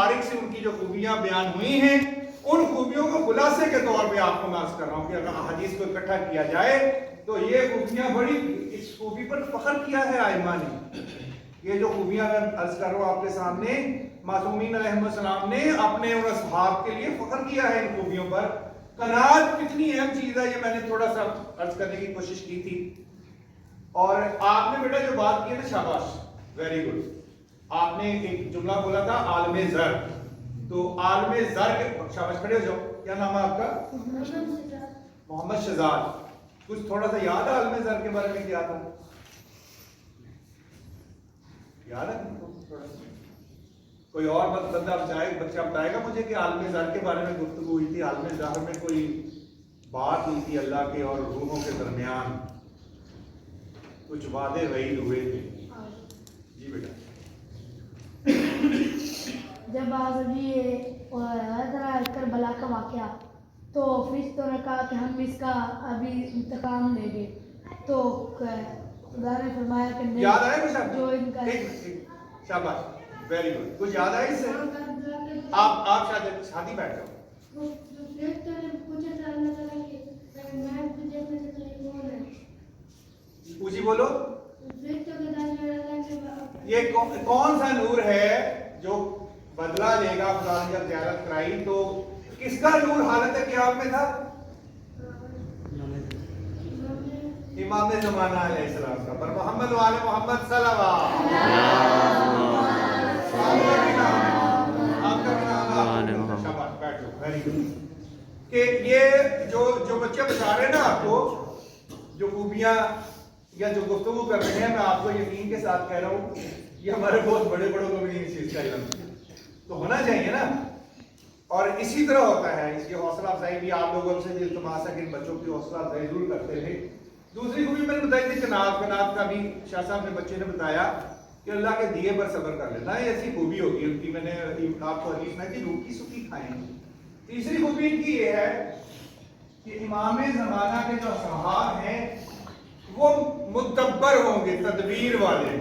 مدارک سے ان کی جو خوبیاں بیان ہوئی ہیں ان خوبیوں کو خلاصے کے طور پہ آپ کو میں عرض کر رہا ہوں کہ اگر حدیث کو اکٹھا کیا جائے تو یہ خوبیاں بڑی، اس خوبی پر فخر کیا ہے ائمہ نے. یہ جو خوبیاں میں عرض کر رہا ہوں آپ کے سامنے، معصومین علیہ السلام نے اپنے اور اصحاب کے لیے فخر کیا ہے ان خوبیوں پر. قناعت کتنی اہم چیز ہے یہ میں نے تھوڑا سا عرض کرنے کی کوشش کی تھی. اور آپ نے بیٹا جو بات کی ہے نا، شاباش، ویری گڈ. آپ نے ایک جملہ بولا تھا عالم زر، تو عالم زر کے، شاباش کھڑے ہو جاؤ. کیا نام ہے آپ کا؟ محمد شہزاد. کچھ تھوڑا سا یاد ہے عالم زر کے بارے میں کیا تھا؟ یاد ہے تھوڑا سا؟ کوئی اور بندہ بچہ بتائے گا مجھے کہ عالم زر کے بارے میں گفتگو ہوئی تھی، عالم زر میں کوئی بات ہوئی تھی اللہ کے اور روحوں کے درمیان، کچھ وعدے وعید ہوئے تھے. جی بیٹا. جب آزادی کربلا کا واقعہ تو فرشتوں نے کہا کہ ہم اس کا ابھی انتقام لیں گے، تو خدا نے فرمایا کہ نہیں. یاد آئے کچھ؟ جو ان کا شاباش، ویری گڈ. کچھ یاد آئے اس سے؟ آپ شادی بیٹھ جاؤ. پوچھی بولو. یہ کون سا نور ہے جو بدلہ لے گا؟ خدا نے جب زیارت کرائی تو کس کا نور حالت قیام میں تھا؟ امام زمانہ علیہ السلام کا. پر محمد و آل محمد صلی اللہ کہ یہ جو بچے بتا رہے ہیں نا آپ کو، جو خوبیاں یا جو گفتگو کر رہے ہیں، میں آپ کو یقین کے ساتھ کہہ رہا ہوں یہ ہمارے بہت بڑے بڑوں کو بھی اس چیز کا علم تو ہونا چاہیے نا. اور اسی طرح ہوتا ہے. اس کی حوصلہ افزائی بھی آپ لوگوں سے التماس ہے کہ ان بچوں کی حوصلہ افزائی ضرور کرتے رہے. دوسری خوبی میں نے بتائی تھی قناعت کا بھی شاہ صاحب نے بچے نے بتایا کہ اللہ کے دیے پر صبر کر لینا، یہ ایسی خوبی ہوگی ان کی. میں نے آپ کو حدیث میں کہ روکی سکی کھائیں. تیسری خوبی ان کی یہ ہے کہ امام زمانہ کے جو اصحاب ہیں وہ مدبر ہوں گے، تدبیر والے.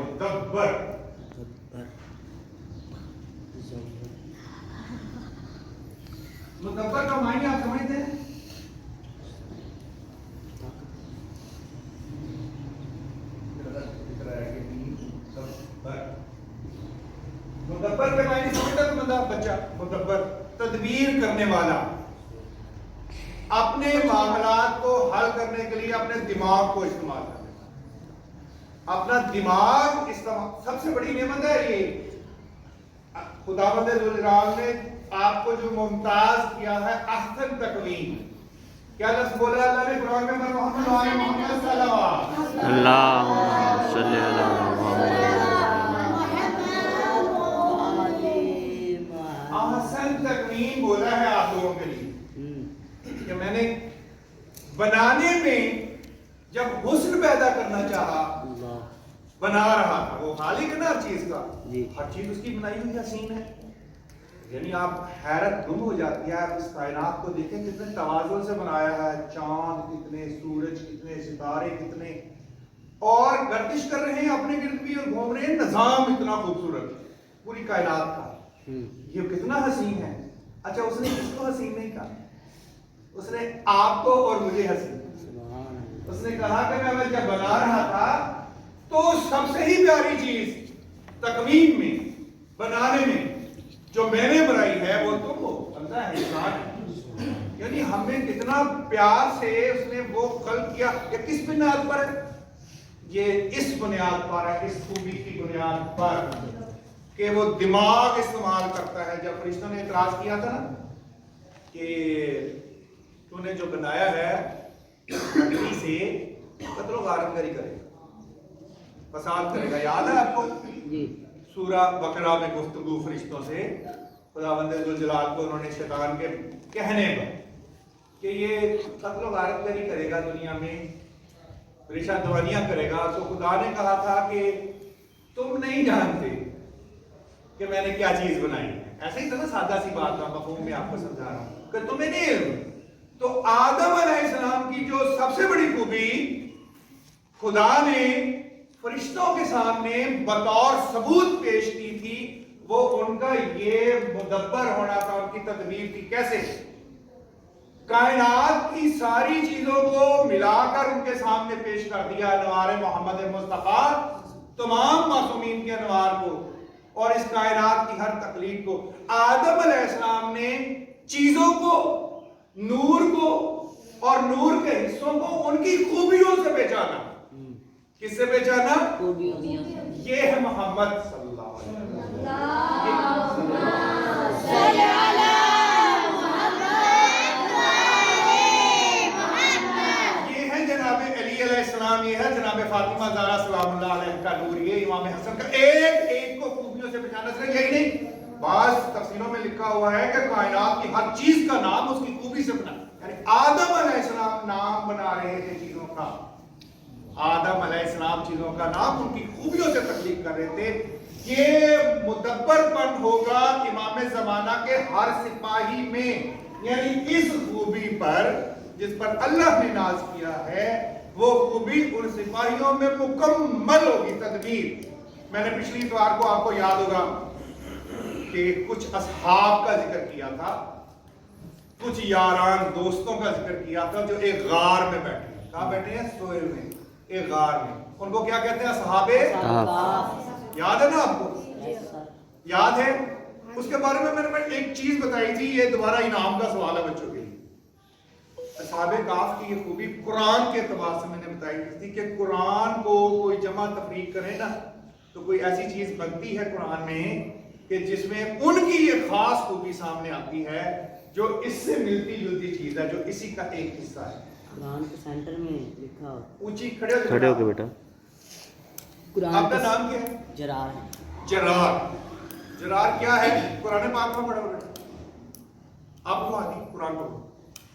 مدبر کا معنی آپ سمجھتے ہیں؟ مدبر کے معنی سمجھتا ہے بندہ، بچہ مدبر، تدبیر کرنے والا. اپنے معاملات کو حل کرنے کے لیے اپنے دماغ کو استعمال کرنے والا. اپنا دماغ استعمال سب سے بڑی نعمت ہے. یہ خداوند ذوالجلال نے آپ کو جو ممتاز کیا ہے احسن تقویم. کیا لفظ بولا اللہ نے قرآن میں؟ محمد و آل محمد صلی اللہ علیہ احسن تقویم بولا ہے آپ لوگوں کے لیے کہ میں نے بنانے میں جب حسن پیدا کرنا چاہا بنا رہا تھا. وہ خالق ہے نا ہر چیز کا، ہر چیز اس کی بنائی ہوئی حسین ہے. یعنی آپ حیرت گم ہو جاتی ہے. آپ اس کائنات کو دیکھیں کتنے توازن سے بنایا ہے. چاند کتنے، سورج کتنے، ستارے کتنے، اور گردش کر رہے ہیں اپنے گرد بھی اور گھوم رہے ہیں. نظام اتنا خوبصورت پوری کائنات کا، یہ کتنا حسین ہے. اچھا اس نے کس کو حسین نہیں کہا؟ اس نے آپ کو اور مجھے حسین. اس نے کہا کہ میں جب بنا رہا تھا تو سب سے ہی پیاری چیز تکوین میں، بنانے میں جو میں نے بنائی ہے وہ تم ہو. بندہ ہے، انسان ہے. یعنی ہمیں کتنا پیار سے اس نے وہ خلق کیا. یہ کس بنیاد پر ہے؟ یہ اس بنیاد پر ہے، اس خوبی کی بنیاد پر کہ وہ دماغ استعمال کرتا ہے. جب فرشتوں نے اعتراض کیا تھا نا کہ تو نے جو بنایا ہے لکڑی سے قتل و غارت گری کرے گا، فساد کرے گا. یاد ہے آپ کو سورہ بقرہ میں گفتگو فرشتوں سے خداوند ذوالجلال کو انہوں نے شیطان کے کہنے پر کہ یہ قتل و غارت گری کرے گا، دنیا میں ریشہ دوانیاں کرے گا. تو خدا نے کہا تھا کہ تم نہیں جانتے کہ میں نے کیا چیز بنائی ہے. ایسے ہی تھا نا، سادہ سی بات کا مفہوم میں آپ کو سمجھا رہا ہوں کہ تمہیں نہیں علم. تو آدم علیہ السلام کی جو سب سے بڑی خوبی خدا نے فرشتوں کے سامنے بطور ثبوت پیش کی تھی وہ ان کا یہ مدبر ہونا تھا، ان کی تدبیر تھی. کیسے؟ کائنات کی ساری چیزوں کو ملا کر ان کے سامنے پیش کر دیا، انوار محمد مصطفیٰ، تمام معصومین کے انوار کو اور اس کائنات کی ہر تخلیق کو. آدم علیہ السلام نے چیزوں کو، نور کو اور نور کے حصوں کو ان کی خوبیوں سے پہچانا. کس سے پہچانا؟ یہ ہے محمد صلی اللہ علیہ وسلم. یہ ہے جناب علی علیہ السلام، یہ ہے جناب فاطمہ زہرا سلام اللہ علیہ کا نور، یہ امام حسن کا. ایک ایک کو خوبیوں سے پہچانا. صرف یہی نہیں، بعض تفسیروں میں لکھا ہوا ہے کہ کائنات کی ہر چیز کا نام اس کی خوبی سے بنا. یعنی آدم علیہ السلام نام بنا رہے تھے چیزوں کا، آدم علیہ السلام چیزوں کا نام ان کی خوبیوں سے تخلیق کر رہے تھے. یہ مدبر پن ہوگا امام زمانہ کے ہر سپاہی میں، یعنی اس خوبی پر جس پر اللہ نے ناز کیا ہے وہ خوبی ان سپاہیوں میں مکمل ہوگی. تدبیر. میں نے پچھلی اتوار کو آپ کو یاد ہوگا کہ کچھ اصحاب کا ذکر کیا تھا، کچھ یاران دوستوں کا ذکر کیا تھا جو ایک غار میں بیٹھے ہیں. کہاں بیٹھے ہیں؟ سوئے میں، ایک غار میں. ان کو کیا کہتے ہیں؟ اصحاب. یاد ہے نا آپ کو؟ یاد ہے؟ اس کے بارے میں میں نے ایک چیز بتائی تھی، یہ دوبارہ انعام کا سوال ہے بچوں کے لیے. اصحاب کہف کی یہ خوبی قرآن کے اعتبار سے میں نے بتائی تھی کہ قرآن کو کوئی جمع تفریق کرے نا تو کوئی ایسی چیز بنتی ہے قرآن میں کہ جس میں ان کی یہ خاص خوبی سامنے آتی ہے جو اس سے ملتی جلتی چیز ہے، جو اسی کا ایک حصہ ہے. قرآن کے سینٹر میں لکھا ہو. اونچی کھڑے ہو کے بیٹا. آپ کا نام کیا ہے؟ جرار. جرار. جرار کیا ہے؟ قرآن پاک میں پڑھو بیٹا. آپ کو آتی قرآن پڑھو،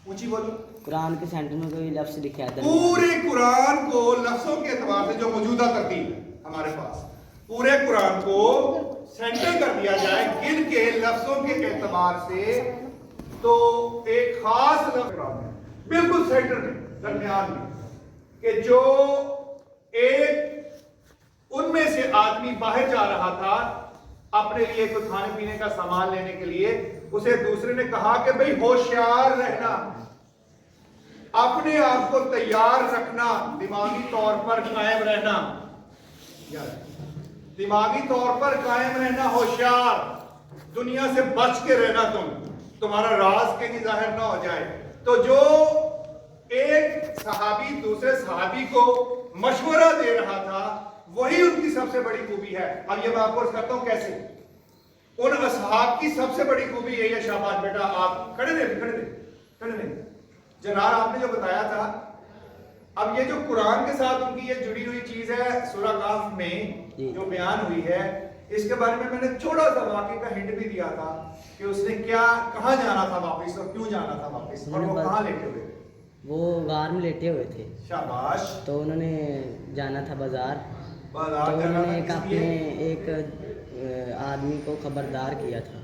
اونچی بولو. قرآن کے سینٹر میں کوئی لفظ لکھا ہے؟ پورے قرآن کو لفظوں کے اعتبار سے جو موجودہ ترتیب ہے ہمارے پاس، پورے قرآن کو سینٹر کر دیا جائے گن کے لفظوں کے اعتبار سے تو ایک خاص لفظ بالکل سینٹر میں، درمیان میں، کہ جو ایک ان میں سے آدمی باہر جا رہا تھا اپنے لیے کوئی کھانے پینے کا سامان لینے کے لیے، اسے دوسرے نے کہا کہ بھئی ہوشیار رہنا، اپنے آپ کو تیار رکھنا، دماغی طور پر قائم رہنا، دماغی طور پر قائم رہنا، ہوشیار، دنیا سے بچ کے رہنا، تمہارا راز کہیں ظاہر نہ ہو جائے. تو جو ایک صحابی دوسرے صحابی کو مشورہ دے رہا تھا وہی ان کی سب سے بڑی خوبی ہے. اب یہ میں آپ کو عرض کرتا ہوں کیسے. ان اصحاب کی سب سے بڑی خوبی یہی ہے. شاباش بیٹا، آپ کھڑے رہے. جناب آپ نے جو بتایا تھا، اب یہ جو قرآن کے ساتھ ان کی یہ جڑی ہوئی چیز ہے سورہ کہف میں جو بیان ہوئی ہے، اس کے بارے میں نے چھوٹا سا واقعے کا ہنٹ بھی دیا تھا کہ اس نے کہاں جانا تھا واپس اور کیوں جانا تھا واپس، اور وہ کہاں لیٹے ہوئے تھے؟ وہ غار میں لیٹے ہوئے تھے. شاباش. تو انہوں نے جانا تھا بازار، تو جانا انہوں نے تھا اپنے ایک آدمی کو خبردار کیا تھا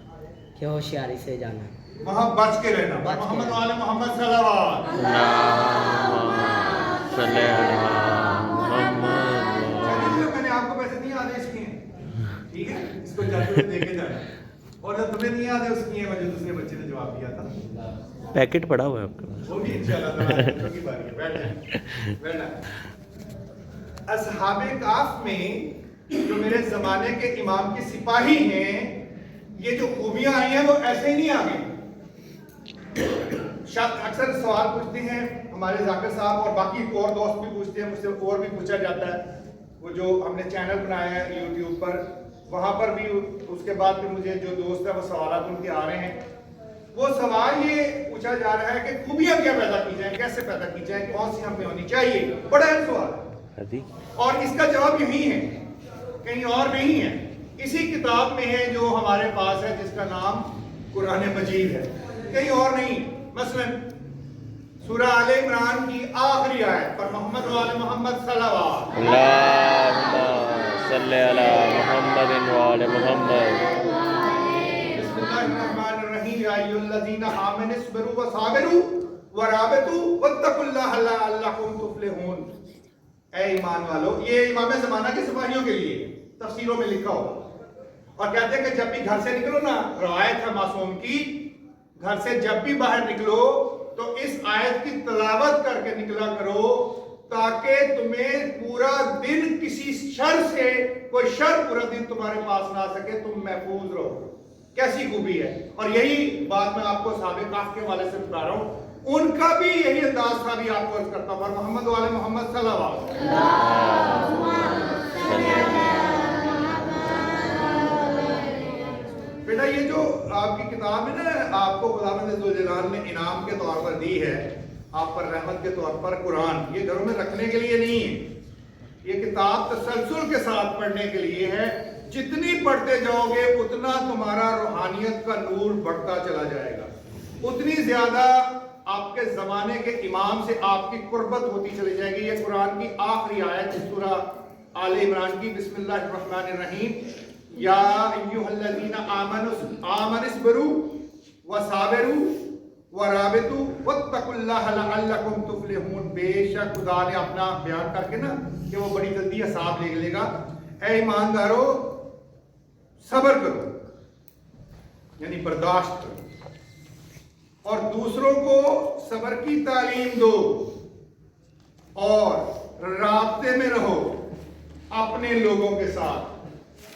کہ ہوشیاری سے جانا، وہاں بچ کے رہنا. محمد والے محمد صلی اللہ علیہ وسلم. میں نے آپ کو پیسے نہیں آدیش کیے ہیں، ٹھیک ہے، اس کو جاتے ہوئے دیکھے جانا. اور جو تمہیں نہیں آدھے اس کی ہے جو دوسرے بچے نے جواب دیا تھا. پیکٹ پڑا ہوا ہے آپ کا، وہ بھی انشاءاللہ بچوں کی باری ہے. بیٹھ جائیں. اصحاب کہف میں جو میرے زمانے کے امام کے سپاہی ہیں، یہ جو خوبیاں آئی ہیں وہ ایسے ہی نہیں آ گئی. اکثر سوال پوچھتے ہیں ہمارے ذاکر صاحب اور باقی اور دوست بھی پوچھتے ہیں، مجھ سے اور بھی پوچھا جاتا ہے. وہ جو ہم نے چینل بنایا ہے یوٹیوب پر، وہاں پر بھی اس کے بعد پھر مجھے جو دوست ہے وہ سوالات ان کے آ رہے ہیں. وہ سوال یہ پوچھا جا رہا ہے کہ خوبیاں کیا پیدا کی جائیں، کیسے پیدا کی جائیں، کون سی ہم میں ہونی چاہیے. بڑا اہم سوال ہے اور اس کا جواب یہی ہے، کہیں اور نہیں ہے. اسی کتاب میں ہے جو ہمارے پاس ہے جس کا نام قرآن مجید ہے، کہیں اور نہیں. مثلا سورہ آل عمران کی آخری آیت پر محمد وآل محمد صلوات صلی علی محمد وآل محمد. بسم اللہ الرحمن الرحیم. یا ایھا الذین آمنوا اصبروا وصابروا ورابطوا واتقوا اللہ لعلکم تفلحون. اے ایمان والو، یہ امام زمانہ کے سپاہیوں کے لیے تفسیروں میں لکھا ہو. اور کہتے ہیں کہ جب بھی گھر سے نکلو نا، روایت ہے معصوم کی، گھر سے جب بھی باہر نکلو تو اس آیت کی تلاوت کر کے نکلا کرو تاکہ تمہیں پورا دن کسی شر سے، کوئی شر پورا دن تمہارے پاس نہ آ سکے، تم محفوظ رہو۔ کیسی خوبی ہے! اور یہی بات میں آپ کو اصحاب کہف کے والے سے بتا رہا ہوں، ان کا بھی یہی انداز تھا، بھی آپ کو عرض کرتا ہوں، اور محمد والے محمد صلی اللہ علیہ وسلم۔ بیٹا یہ جو آپ کی کتاب ہے نا، آپ کو خداوند ذوالجلال نے انعام کے طور پر دی ہے، آپ پر رحمت کے طور پر قرآن، یہ گھروں میں رکھنے کے لیے نہیں ہے، یہ کتاب تسلسل کے ساتھ پڑھنے کے لیے ہے۔ جتنی پڑھتے جاؤ گے اتنا تمہارا روحانیت کا نور بڑھتا چلا جائے گا، اتنی زیادہ آپ کے زمانے کے امام سے آپ کی قربت ہوتی چلی جائے گی۔ یہ قرآن کی آخری آیت سورہ آل عمران کی، بسم اللہ الرحمن الرحیم، یا ایھا الذین آمنوا اصبروا وصابروا ورابطوا واتقوا اللہ لعلکم تفلحون۔ بے شک خدا نے اپنا بیان کر کے نا کہ وہ بڑی جلدی حساب لے گا، اے ایماندارو صبر کرو، یعنی برداشت کرو، اور دوسروں کو صبر کی تعلیم دو، اور رابطے میں رہو اپنے لوگوں کے ساتھ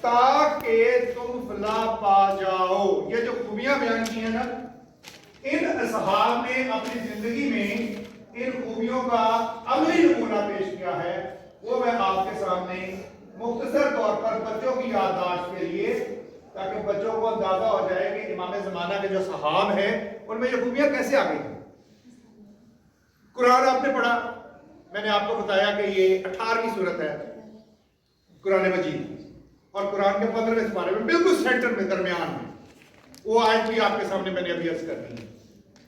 تاکہ تم فلاح پا جاؤ۔ یہ جو خوبیاں بیان کی ہیں نا، ان اصحاب نے اپنی زندگی میں ان خوبیوں کا عملی نمونہ پیش کیا ہے، وہ میں آپ کے سامنے مختصر طور پر بچوں کی یادداشت کے لیے، تاکہ بچوں کو اندازہ ہو جائے کہ امام زمانہ کے جو صحاب ہیں ان میں یہ خوبیاں کیسے آ گئی ہیں۔ قرآن آپ نے پڑھا، میں نے آپ کو بتایا کہ یہ 18ویں سورت ہے قرآن مجید، اور قرآن کے 15ویں سپارے میں بالکل سینٹر میں، درمیان میں وہ آیت بھی آپ کے سامنے میں نے ابھی عرض کر دی ہے،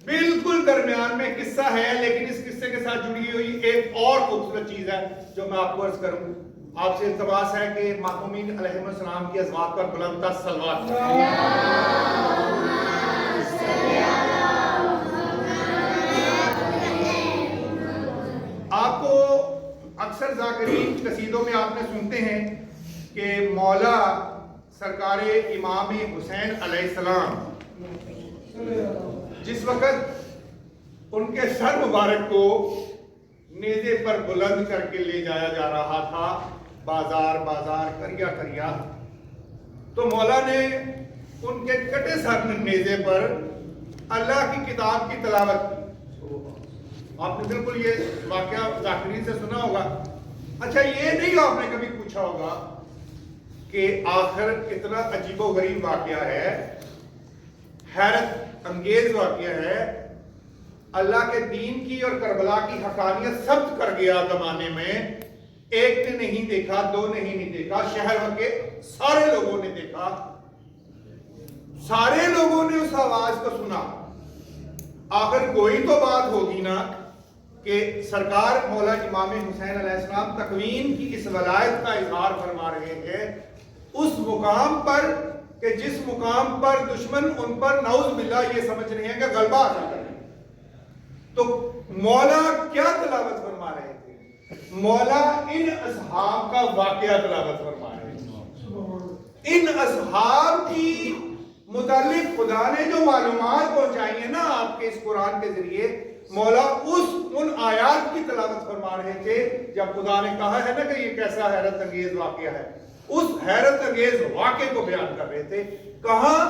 بالکل درمیان میں قصہ ہے، لیکن اس قصے کے ساتھ جڑی ہوئی ایک اور خوبصورت چیز ہے جو میں آپ کو عرض کروں۔ آپ سے التماس ہے کہ معصومین علیہ السلام کی ازواج پر بلند تر صلوات آپ کو اکثر ذاکرین قصیدوں میں آپ نے سنتے ہیں کہ مولا سرکار امام حسین علیہ السلام جس وقت ان کے سر مبارک کو نیزے پر بلند کر کے لے جایا جا رہا تھا، بازار بازار کریا کریا، تو مولا نے ان کے کٹے سر نیزے پر اللہ کی کتاب کی تلاوت کی۔ آپ نے بالکل یہ واقعہ ذاکرین سے سنا ہوگا۔ اچھا یہ نہیں آپ نے کبھی پوچھا ہوگا کہ آخر کتنا عجیب و غریب واقعہ ہے، حیرت انگیز واقعہ ہے، اللہ کے دین کی اور کربلا کی حقانیت ثبت کر گیا زمانے میں۔ ایک نے نہیں دیکھا، دو نے ہی نہیں دیکھا، شہر کے سارے لوگوں نے دیکھا، سارے لوگوں نے اس آواز کو سنا۔ آخر کوئی تو بات ہوگی نا کہ سرکار مولا امام حسین علیہ السلام تکوین کی اس ولایت کا اظہار فرما رہے تھے اس مقام پر کہ جس مقام پر دشمن ان پر نعوذ باللہ یہ سمجھ رہے ہیں کہ غلبہ حاصل کریں۔ تو مولا کیا تلاوت فرما رہے تھے؟ مولا ان اصحاب کا واقعہ تلاوت فرما رہے تھے۔ ان اصحاب کی متعلق خدا نے جو معلومات پہنچائی ہیں نا آپ کے اس قرآن کے ذریعے، مولا ان آیات کی تلاوت فرما رہے تھے جب خدا نے کہا ہے نا کہ یہ کیسا حیرت انگیز واقعہ ہے، اس حیرت انگیز واقعے کو بیان کر رہے تھے۔ کہاں؟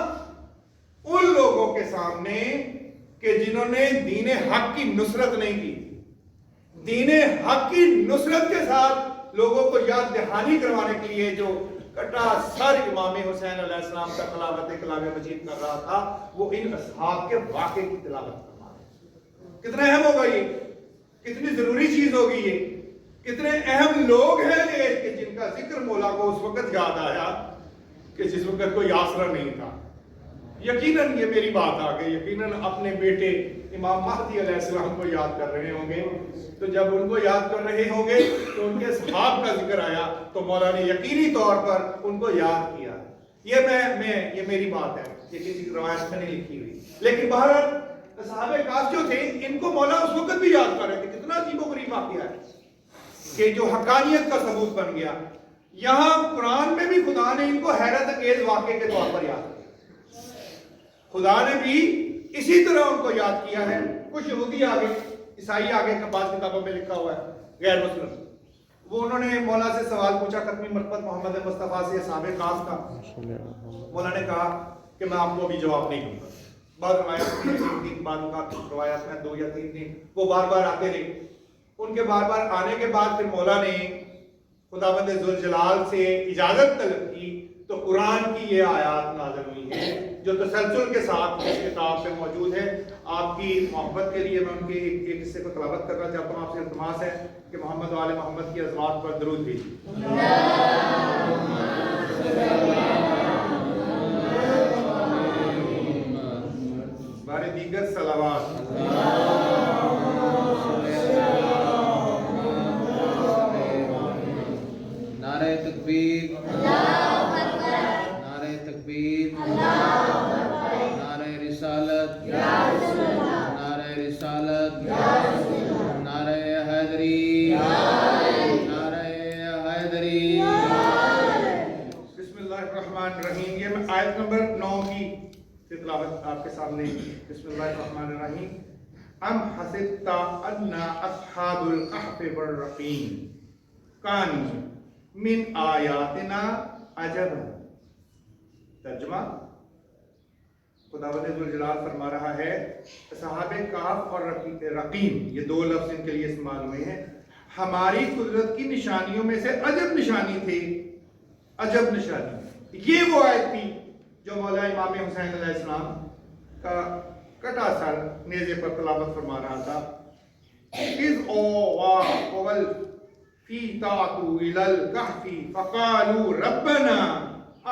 ان لوگوں کے سامنے کہ جنہوں نے دین حق کی نصرت نہیں کی، دین حق کی نصرت کے ساتھ لوگوں کو یاد دہانی کروانے کے لیے جو کٹا سر امام حسین علیہ السلام کا تلاوت کلام مجید کر رہا تھا، وہ ان اصحاب کے واقعے کی تلاوت کروا رہا ہے۔ کتنا اہم ہوگا یہ، کتنی ضروری چیز ہوگی یہ، کتنے اہم لوگ ہیں یہ کہ جن کا ذکر مولا کو اس وقت یاد آیا کہ جس وقت کوئی آسرا نہیں تھا۔ یقیناً یہ میری بات آ گئی، یقیناً اپنے بیٹے امام مہدی علیہ السلام کو یاد کر رہے ہوں گے، تو جب ان کو یاد کر رہے ہوں گے تو ان کے صحاب کا ذکر آیا تو مولا نے یقینی طور پر ان کو یاد کیا۔ یہ میری بات ہے، یہ کسی روایت میں نہیں لکھی ہوئی، لیکن بہرحال صحابہ کاف جو تھے ان کو مولا اس وقت بھی یاد کر رہے تھے۔ کتنا عجیب و غریب واقعہ ہے کہ جو حقانیت کا ثبوت بن گیا۔ یہاں قرآن میں بھی خدا نے ان کو حیرت انگیز واقعے کے طور پر یاد کیا. خدا نے بھی اسی طرح ان کو یاد کیا ہے. کچھ یہودی آگے، عیسائی آگے، بعض کتابوں میں لکھا ہوا ہے غیر مسلم، وہ انہوں نے مولا سے سوال پوچھا ختمی مرتبہ محمد مصطفیٰ سے اصحاب کہف کا. مولا نے کہا کہ میں آپ کو ابھی جواب نہیں دوں گا. بعض روایات میں 3 دن، بعض روایات میں 2 یا 3 دن، وہ بار بار آتے رہے. ان کے بار بار آنے کے بعد پھر مولا نے خداوند ذوالجلال سے اجازت طلب کی تو قرآن کی یہ آیات نازل ہوئی ہیں جو تسلسل کے ساتھ اس کتاب میں موجود ہے. آپ کی محبت کے لیے میں ان کے ایک حصے کو تلاوت کرنا چاہتا ہوں. آپ سے التماس ہے کہ محمد و آل محمد کی ازواج پر درود بھیجیے. بارے دیگر صلوات. نعرہ تکبیر، نعرہ تکبیر، نعرہ رسالت، نعرہ رسالت، نعرہ حیدری، نعرہ حیدری. بسم اللہ الرحمن الرحیم. یہ میں آیت نمبر 9 کی تلاوت آپ کے سامنے. بسم اللہ الرحمن الرحیم. ام حسبت ان اصحاب الکہف والرقیم کانوا من آیاتنا عجبا. ترجمہ، خداوند ذوالجلال فرما رہا ہے اصحاب کہف اور رقیم، یہ 2 لفظ ان کے لیے استعمال ہوئے ہیں، ہماری قدرت کی نشانیوں میں سے عجب نشانی تھی. عجب نشانی یہ وہ آیت تھی جو مولا امام حسین علیہ السلام کا کٹا سر نیزے پر تلاوت فرما رہا تھا. اذ اووا اول فی تعتو الی الکہف فقالوا ربنا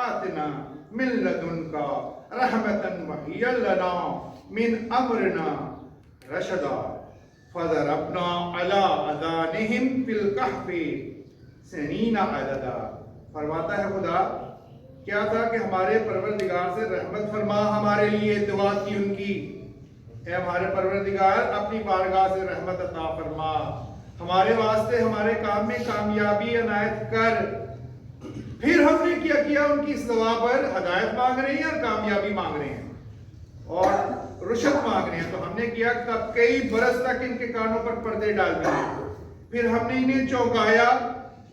آتنا من لدنکا رحمتا وہی لنا من امرنا رشدا فضربنا علی اذانہم فی الکہف سنین عددا. فرماتا ہے خدا کیا تھا کہ ہمارے پروردگار سے رحمت فرما، ہمارے لیے دعا کی ان کی، اے ہمارے پروردگار اپنی بارگاہ سے رحمت عطا فرما، ہمارے واسطے ہمارے کام میں کامیابی عنایت کر. پھر ہم نے کیا کیا ان کی اس دعا پر ہدایت مانگ رہے ہیں اور کامیابی مانگ رہے ہیں اور رشد مانگ رہے ہیں. تو ہم نے کیا تب کئی برس تک ان کے کانوں پر پردے ڈال دیے. پھر ہم نے انہیں چونکایا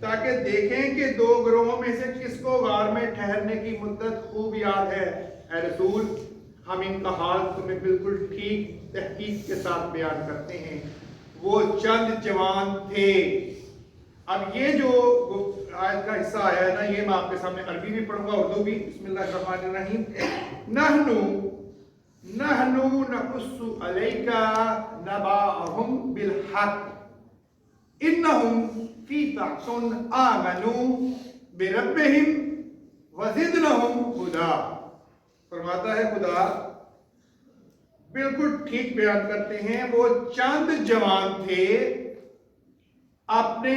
تاکہ دیکھیں کہ 2 گروہوں میں سے کس کو غار میں ٹھہرنے کی مدت خوب یاد ہے. اے رسول، ہم ان کا حال تمہیں بالکل ٹھیک تحقیق کے ساتھ بیان کرتے ہیں. وہ چند جوان تھے. اب یہ جو آیت کا حصہ آیا ہے نا، یہ میں آپ کے سامنے عربی بھی پڑھوں گا، اردو بھی. بسم اللہ الرحمن الرحیم. نحنو نقص علیک نبأہم بالحق انہم فی تعص آمنوا بربہم وزدنہم ہدا. فرماتا ہے خدا بالکل ٹھیک بیان کرتے ہیں. وہ چند جوان تھے، اپنے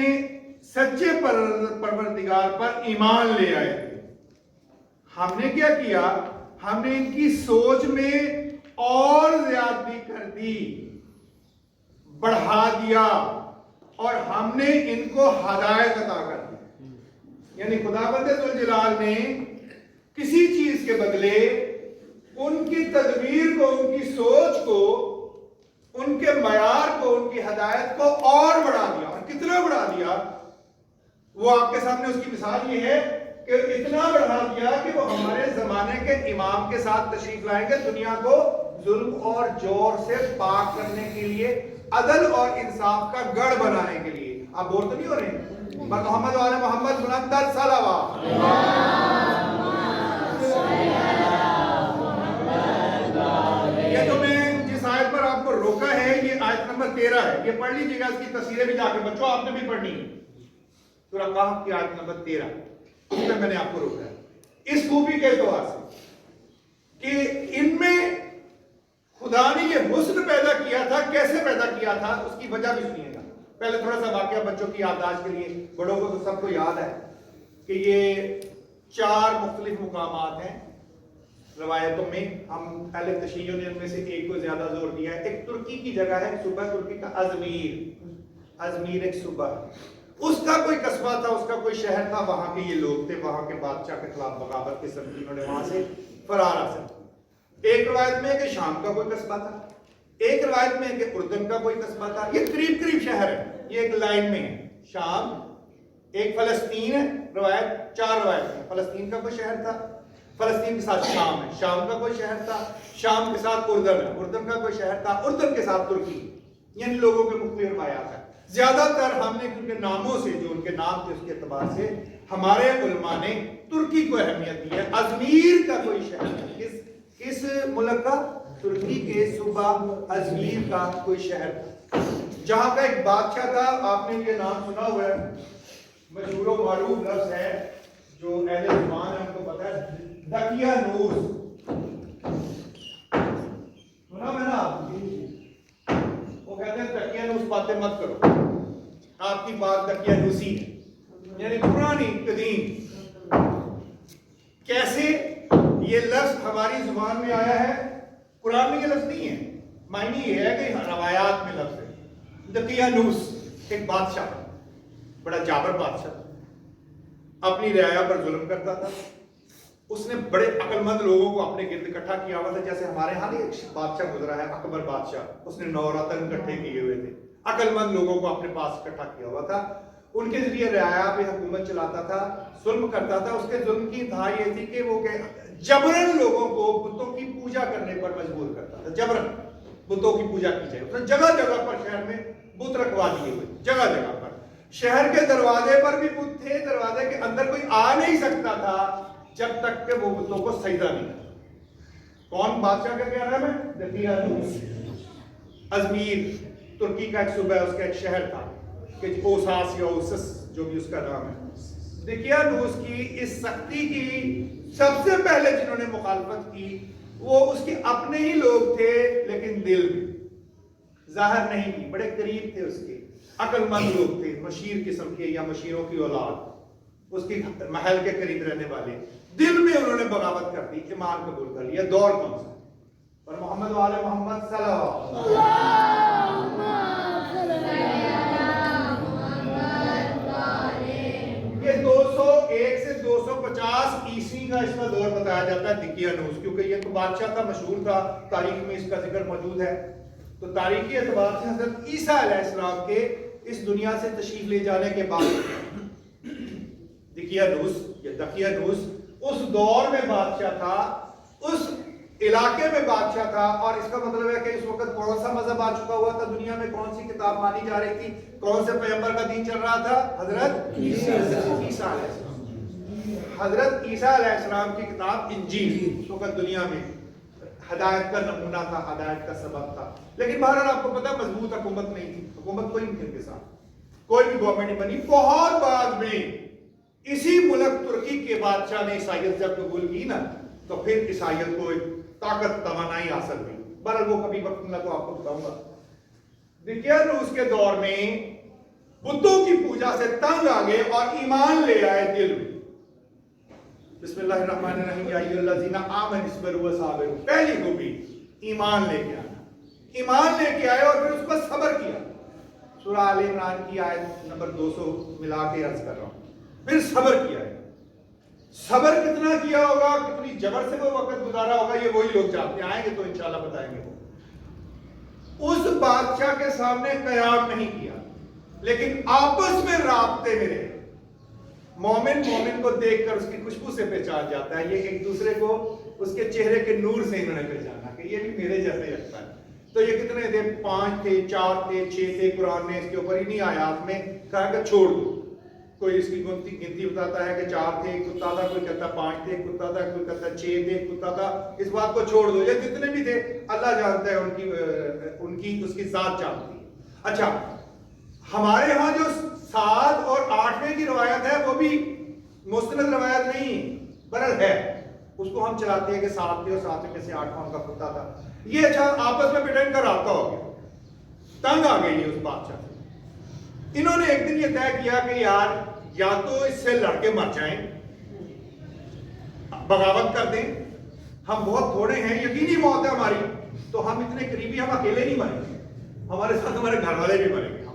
سچے پروردگار پر ایمان لے آئے تھے. ہم نے کیا کیا؟ ہم نے ان کی سوچ میں اور زیادتی کر دی، بڑھا دیا، اور ہم نے ان کو ہدایت عطا کر دی. یعنی خداوند ذوالجلال نے کسی چیز کے بدلے ان کی تدبیر کو، ان کی سوچ کو، ان کے معیار کو، ان کی ہدایت کو اور بڑھا دیا. اور کتنا بڑھا دیا وہ آپ کے سامنے اس کی مثال یہ ہے کہ اتنا بڑھا دیا کہ وہ ہمارے زمانے کے امام کے ساتھ تشریف لائیں گے دنیا کو ظلم اور جور سے پاک کرنے کے لیے، عدل اور انصاف کا گڑھ بنانے کے لیے. آپ بور تو نہیں ہو رہے؟ محمد والے محمد بلند صلوات. یہ جو میں جس آیت پر آپ کو روکا ہے یہ آیت نمبر 13 ہے. یہ پڑھ لیجیے گا، اس کی تفسیریں بھی جا کے بچوں آپ نے بھی پڑھنی ہے. سورہ کہف کی آیت نمبر 13 اس میں میں نے آپ کو روکا ہے اس خوبی کے اعتبار سے کہ ان میں خدا نے یہ حسن پیدا کیا تھا. کیسے پیدا کیا تھا اس کی وجہ بھی سنیے گا. پہلے تھوڑا سا واقعہ بچوں کی یادداشت کے لیے، بڑوں کو تو سب کو یاد ہے کہ یہ 4 مختلف مقامات ہیں روایتوں میں. ہم اہل تشیع نے ان میں سے ایک کو زیادہ زور دیا ہے. ایک ترکی کی جگہ ہے، صوبہ ترکی کا ازمیر ایک صوبہ. اس کا کوئی قصبہ تھا، اس کا کوئی شہر تھا، وہاں کے یہ لوگ تھے، وہاں کے بادشاہ کے خلاف بغاوت کے سبب انہوں نے وہاں سے فرار حاصل کیا۔ ایک روایت میں ہے کہ شام کا کوئی قصبہ تھا، ایک روایت میں ہے کہ اردن کا کوئی قصبہ تھا۔ یہ قریب قریب شہر ہے، یہ ایک لائن میں ہے، شام، ایک فلسطین ہے، روایت 4 روایت ہیں، فلسطین کا کوئی شہر تھا، فلسطین کے ساتھ شام ہے، شام کا کوئی شہر تھا، شام کے ساتھ اردن ہے، اردن کا کوئی شہر تھا، اردن کے ساتھ ترکی، یعنی لوگوں کے مختلف روایات ہیں۔ زیادہ تر ہم نے کیونکہ ناموں سے، جو ان کے نام تھے اس کے اعتبار سے ہمارے علماء نے ترکی کو اہمیت دی ہے۔ ازمیر کا کوئی شہر ہے، کس ملک کا؟ ترکی کے صوبہ ازمیر کا کوئی شہر تھا، جہاں کا ایک بادشاہ تھا۔ آپ نے یہ نام سنا ہوا ہے، مشہور و معروف لفظ ہے جو اہل زبان ہے ان کو پتا ہے، دقیانوس۔ سنا میں نا آپ؟ وہ کہتے ہیں دقیانوس باتیں مت کرو، آپ کی بات دقیانوسی ہے، یعنی پرانی قدیم۔ کیسے یہ لفظ ہماری زبان میں آیا ہے؟ قرآن میں یہ لفظ نہیں ہے، معنی یہ ہے کہ روایات میں لفظ ہے۔ دقیانوس ایک بادشاہ، بڑا جابر بادشاہ، اپنی رعایا پر ظلم کرتا تھا۔ اس نے بڑے عقل مند لوگوں کو اپنے گرد اکٹھا کیا ہوا تھا، جیسے ہمارے ہاں ایک بادشاہ گزرا ہے اکبر بادشاہ، اس نے 9 رتن اکٹھے کیے ہوئے تھے، عقل مند لوگوں کو اپنے پاس اکٹھا کیا ہوا تھا، ان کے ذریعے رعایا پہ حکومت چلاتا تھا، ظلم کرتا تھا۔ اس کے ظلم کی انتہا یہ تھی کہ وہ جبرن لوگوں کو بتوں کی پوجا کرنے پر مجبور کرتا تھا، جبرن بتوں کی پوجا کی جائے۔ اس نے جگہ جگہ پر شہر میں بت رکھوا دیے ہوئے، جگہ جگہ پر، شہر کے دروازے پر بھی بت تھے، دروازے کے اندر کوئی آ نہیں سکتا تھا جب تک کہ وہ بتوں کو سجدہ نہیں کرتا۔ کون بادشاہ کا کیا نام ہے؟ دقیانوس۔ ازمیر ترکی کا ایک صوبہ ہے، اس کا ایک شہر تھا کہ اوساس یا اوسس جو بھی اس کا نام ہے۔ دقیانوس کی اس سختی کی سب سے پہلے جنہوں نے مخالفت کی وہ اس کے اپنے ہی لوگ تھے، لیکن دل میں ظاہر نہیں کی، بڑے قریب تھے اس کے، عقل مند لوگ تھے، مشیر قسم کے یا مشیروں کی اولاد، اس کی محل کے قریب رہنے والے، دل میں انہوں نے بغاوت کر دی، ایمان قبول کر لیا۔ دور کون سا؟ اور محمد وآل محمد صلی اللہ علیہ۔ یہ 201 سے 250 عیسوی کا اس کا دور بتایا جاتا ہے دقیانوس، کیونکہ یہ تو بادشاہ تھا، مشہور تھا، تاریخ میں اس کا ذکر موجود ہے۔ تو تاریخی اعتبار سے حضرت عیسیٰ علیہ السلام کے اس دنیا سے تشریف لے جانے کے بعد دقیانوس یا دقیانوس اس دور میں بادشاہ تھا، اس علاقے میں بادشاہ تھا، اور اس کا مطلب ہے کہ اس وقت کون سا مذہب آ چکا ہوا تھا دنیا میں، کون سی کتاب مانی جا رہی تھی، کون سے پیغمبر کا دین چل رہا تھا؟ حضرت عیسیٰ علیہ السلام۔ حضرت عیسیٰ علیہ السلام کی کتاب انجیل اس وقت دنیا میں ہدایت کا نمونہ تھا، ہدایت کا سبب تھا، لیکن بہرحال آپ کو پتا مضبوط حکومت نہیں تھی، حکومت کوئی نہیں تھی ان کے ساتھ، کوئی بھی گورنمنٹ نہیں بنی۔ بہت بعد میں اسی ملک ترکی کے بادشاہ نے عیسائیت جب قبول کی نا، تو پھر عیسائیت کو ایک طاقت توانائی حاصل ہوئی۔ بہرحال وہ کبھی وقت ملا تو آپ کو بتاؤں گا۔ دقیانوس کے دور میں بتوں کی پوجا سے تنگ آ گئے اور ایمان لے آئے دل میں۔ بسم اللہ الرحمن الرحیم، یا ایھا الذین آمنوا اصبروا وصابروا، پہلی خوبی ایمان لے کے آنا، ایمان لے کے آئے اور پھر اس پر صبر کیا۔ سورہ آل عمران کی آیت نمبر 200 ملا کے عرض کر رہا ہوں، پھر صبر کیا ہے۔ صبر کتنا کیا ہوگا، کتنی جبر سے وہ وقت گزارا ہوگا، یہ وہی لوگ جانتے ہیں، آئیں گے تو انشاءاللہ بتائیں گے۔ وہ اس بادشاہ کے سامنے قیام نہیں کیا، لیکن آپس میں رابطے میں رہے۔ مومن مومن کو دیکھ کر اس کی خوشبو سے پہچان جاتا ہے، یہ ایک دوسرے کو اس کے چہرے کے نور سے انہوں نے پہچانا کہ یہ بھی میرے جیسے لگتا ہے۔ تو یہ کتنے تھے؟ 5 تھے، 4 تھے، 6 تھے۔ قرآن نے اس کے اوپر انہی آیات میں کہا کہ چھوڑ دو۔ کوئی اس کی گنتی بتاتا ہے کہ 4 تھے، ایک کتا تھا، کوئی کہتا 5 تھے، ایک کتا تھا، کوئی کہتا 6 تھے، ایک کتا تھا۔ اس بات کو چھوڑ دو، یہ جتنے بھی تھے اللہ جانتا ہے، ان کی اس کی ذات جانتی ہے۔ اچھا، ہمارے ہاں جو 7 اور 8ویں کی روایت ہے وہ بھی مستند روایت نہیں ہے، برل ہے، اس کو ہم چلاتے ہیں کہ 7 تھے اور 7 میں سے 8واں ان کا کتا تھا۔ یہ اچھا آپس میں پٹن کا رابطہ ہو گیا، تنگ آ گئی اس بادشاہ سے۔ انہوں نے ایک دن یہ طے کیا کہ یار یا تو اس سے لڑ کے مر جائیں، بغاوت کر دیں، ہم بہت تھوڑے ہیں، یقینی موت ہے ہماری، تو ہم اتنے قریبی، ہم اکیلے نہیں مریں گے، ہمارے ساتھ ہمارے گھر والے بھی مریں گے،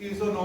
309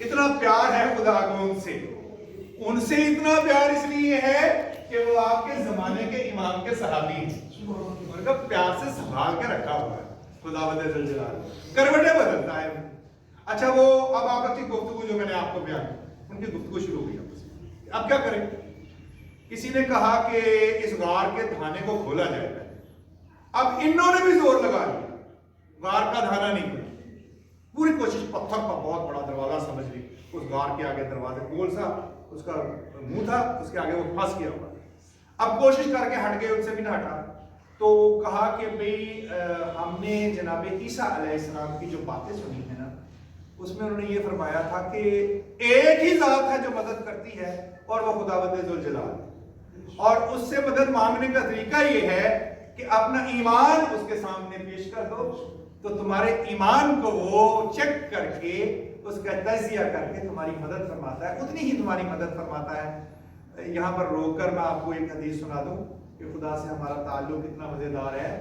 اتنا پیار ہے خدا کو ان سے اتنا پیار اس لیے ہے کہ وہ آپ کے زمانے کے امام کے صحابی ہیں، ان کا پیار سے سنبھال کے رکھا ہوا ہے خداوند ذل جلال، کروٹیں بدلتا ہے۔ اچھا وہ اب آپ کی گفتگو جو میں نے آپ کو بیان کی، ان کی گفتگو شروع ہو گئی، اب کیا کریں؟ کسی نے کہا کہ اس غار کے دھانے کو کھولا جائے گا، اب انہوں نے بھی زور لگا لیا، غار کا دھانا نہیں کھولا، پوری کوشش، پتھر کا بہت بڑا دروازہ سمجھ لی، اس غار کے آگے دروازے گول سا اس کا منہ تھا، اس کے آگے وہ پھنس گیا ہوا، اب کوشش کر کے ہٹ گئے، ان سے بھی نہ ہٹا، تو کہا کہ بھئی ہم نے جناب عیسیٰ علیہ السلام کی جو باتیں سنی ہیں نا، اس میں انہوں نے یہ فرمایا تھا کہ ایک ہی ذات ہے جو مدد کرتی ہے اور وہ خداوند ذوالجلال ہے، اور اس سے مدد مانگنے کا طریقہ یہ ہے کہ اپنا ایمان اس کے سامنے پیش کر دو، تو تمہارے ایمان کو وہ چیک کر کے اس کا تجزیہ کر کے تمہاری مدد فرماتا ہے، اتنی ہی تمہاری مدد فرماتا ہے۔ یہاں پر روک کر میں آپ کو ایک حدیث سنا دوں کہ خدا سے ہمارا تعلق کتنا مزیدار ہے۔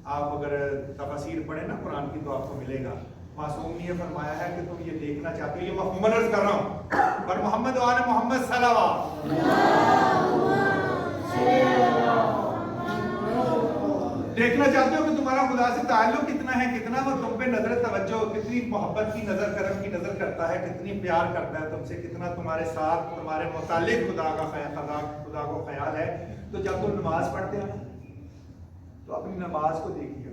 آپ اگر تفاسیر پڑھیں نا قرآن کی تو آپ کو ملے گا، معصوم نے یہ فرمایا ہے کہ تم یہ دیکھنا چاہتے ہو، یہ مفہوم عرض کر رہا ہوں، پر محمد و آل محمد صلی اللہ دیکھنا چاہتے ہو کہ تمہارا خدا سے تعلق کتنا ہے، کتنا وہ تم پہ نظر توجہ، کتنی محبت کی نظر، کرم کی نظر کرتا ہے، کتنی پیار کرتا ہے تم سے، کتنا تمہارے ساتھ تمہارے متعلق خدا کو خیال ہے۔ تو جب تم نماز پڑھتے ہو تو اپنی نماز کو دیکھیے،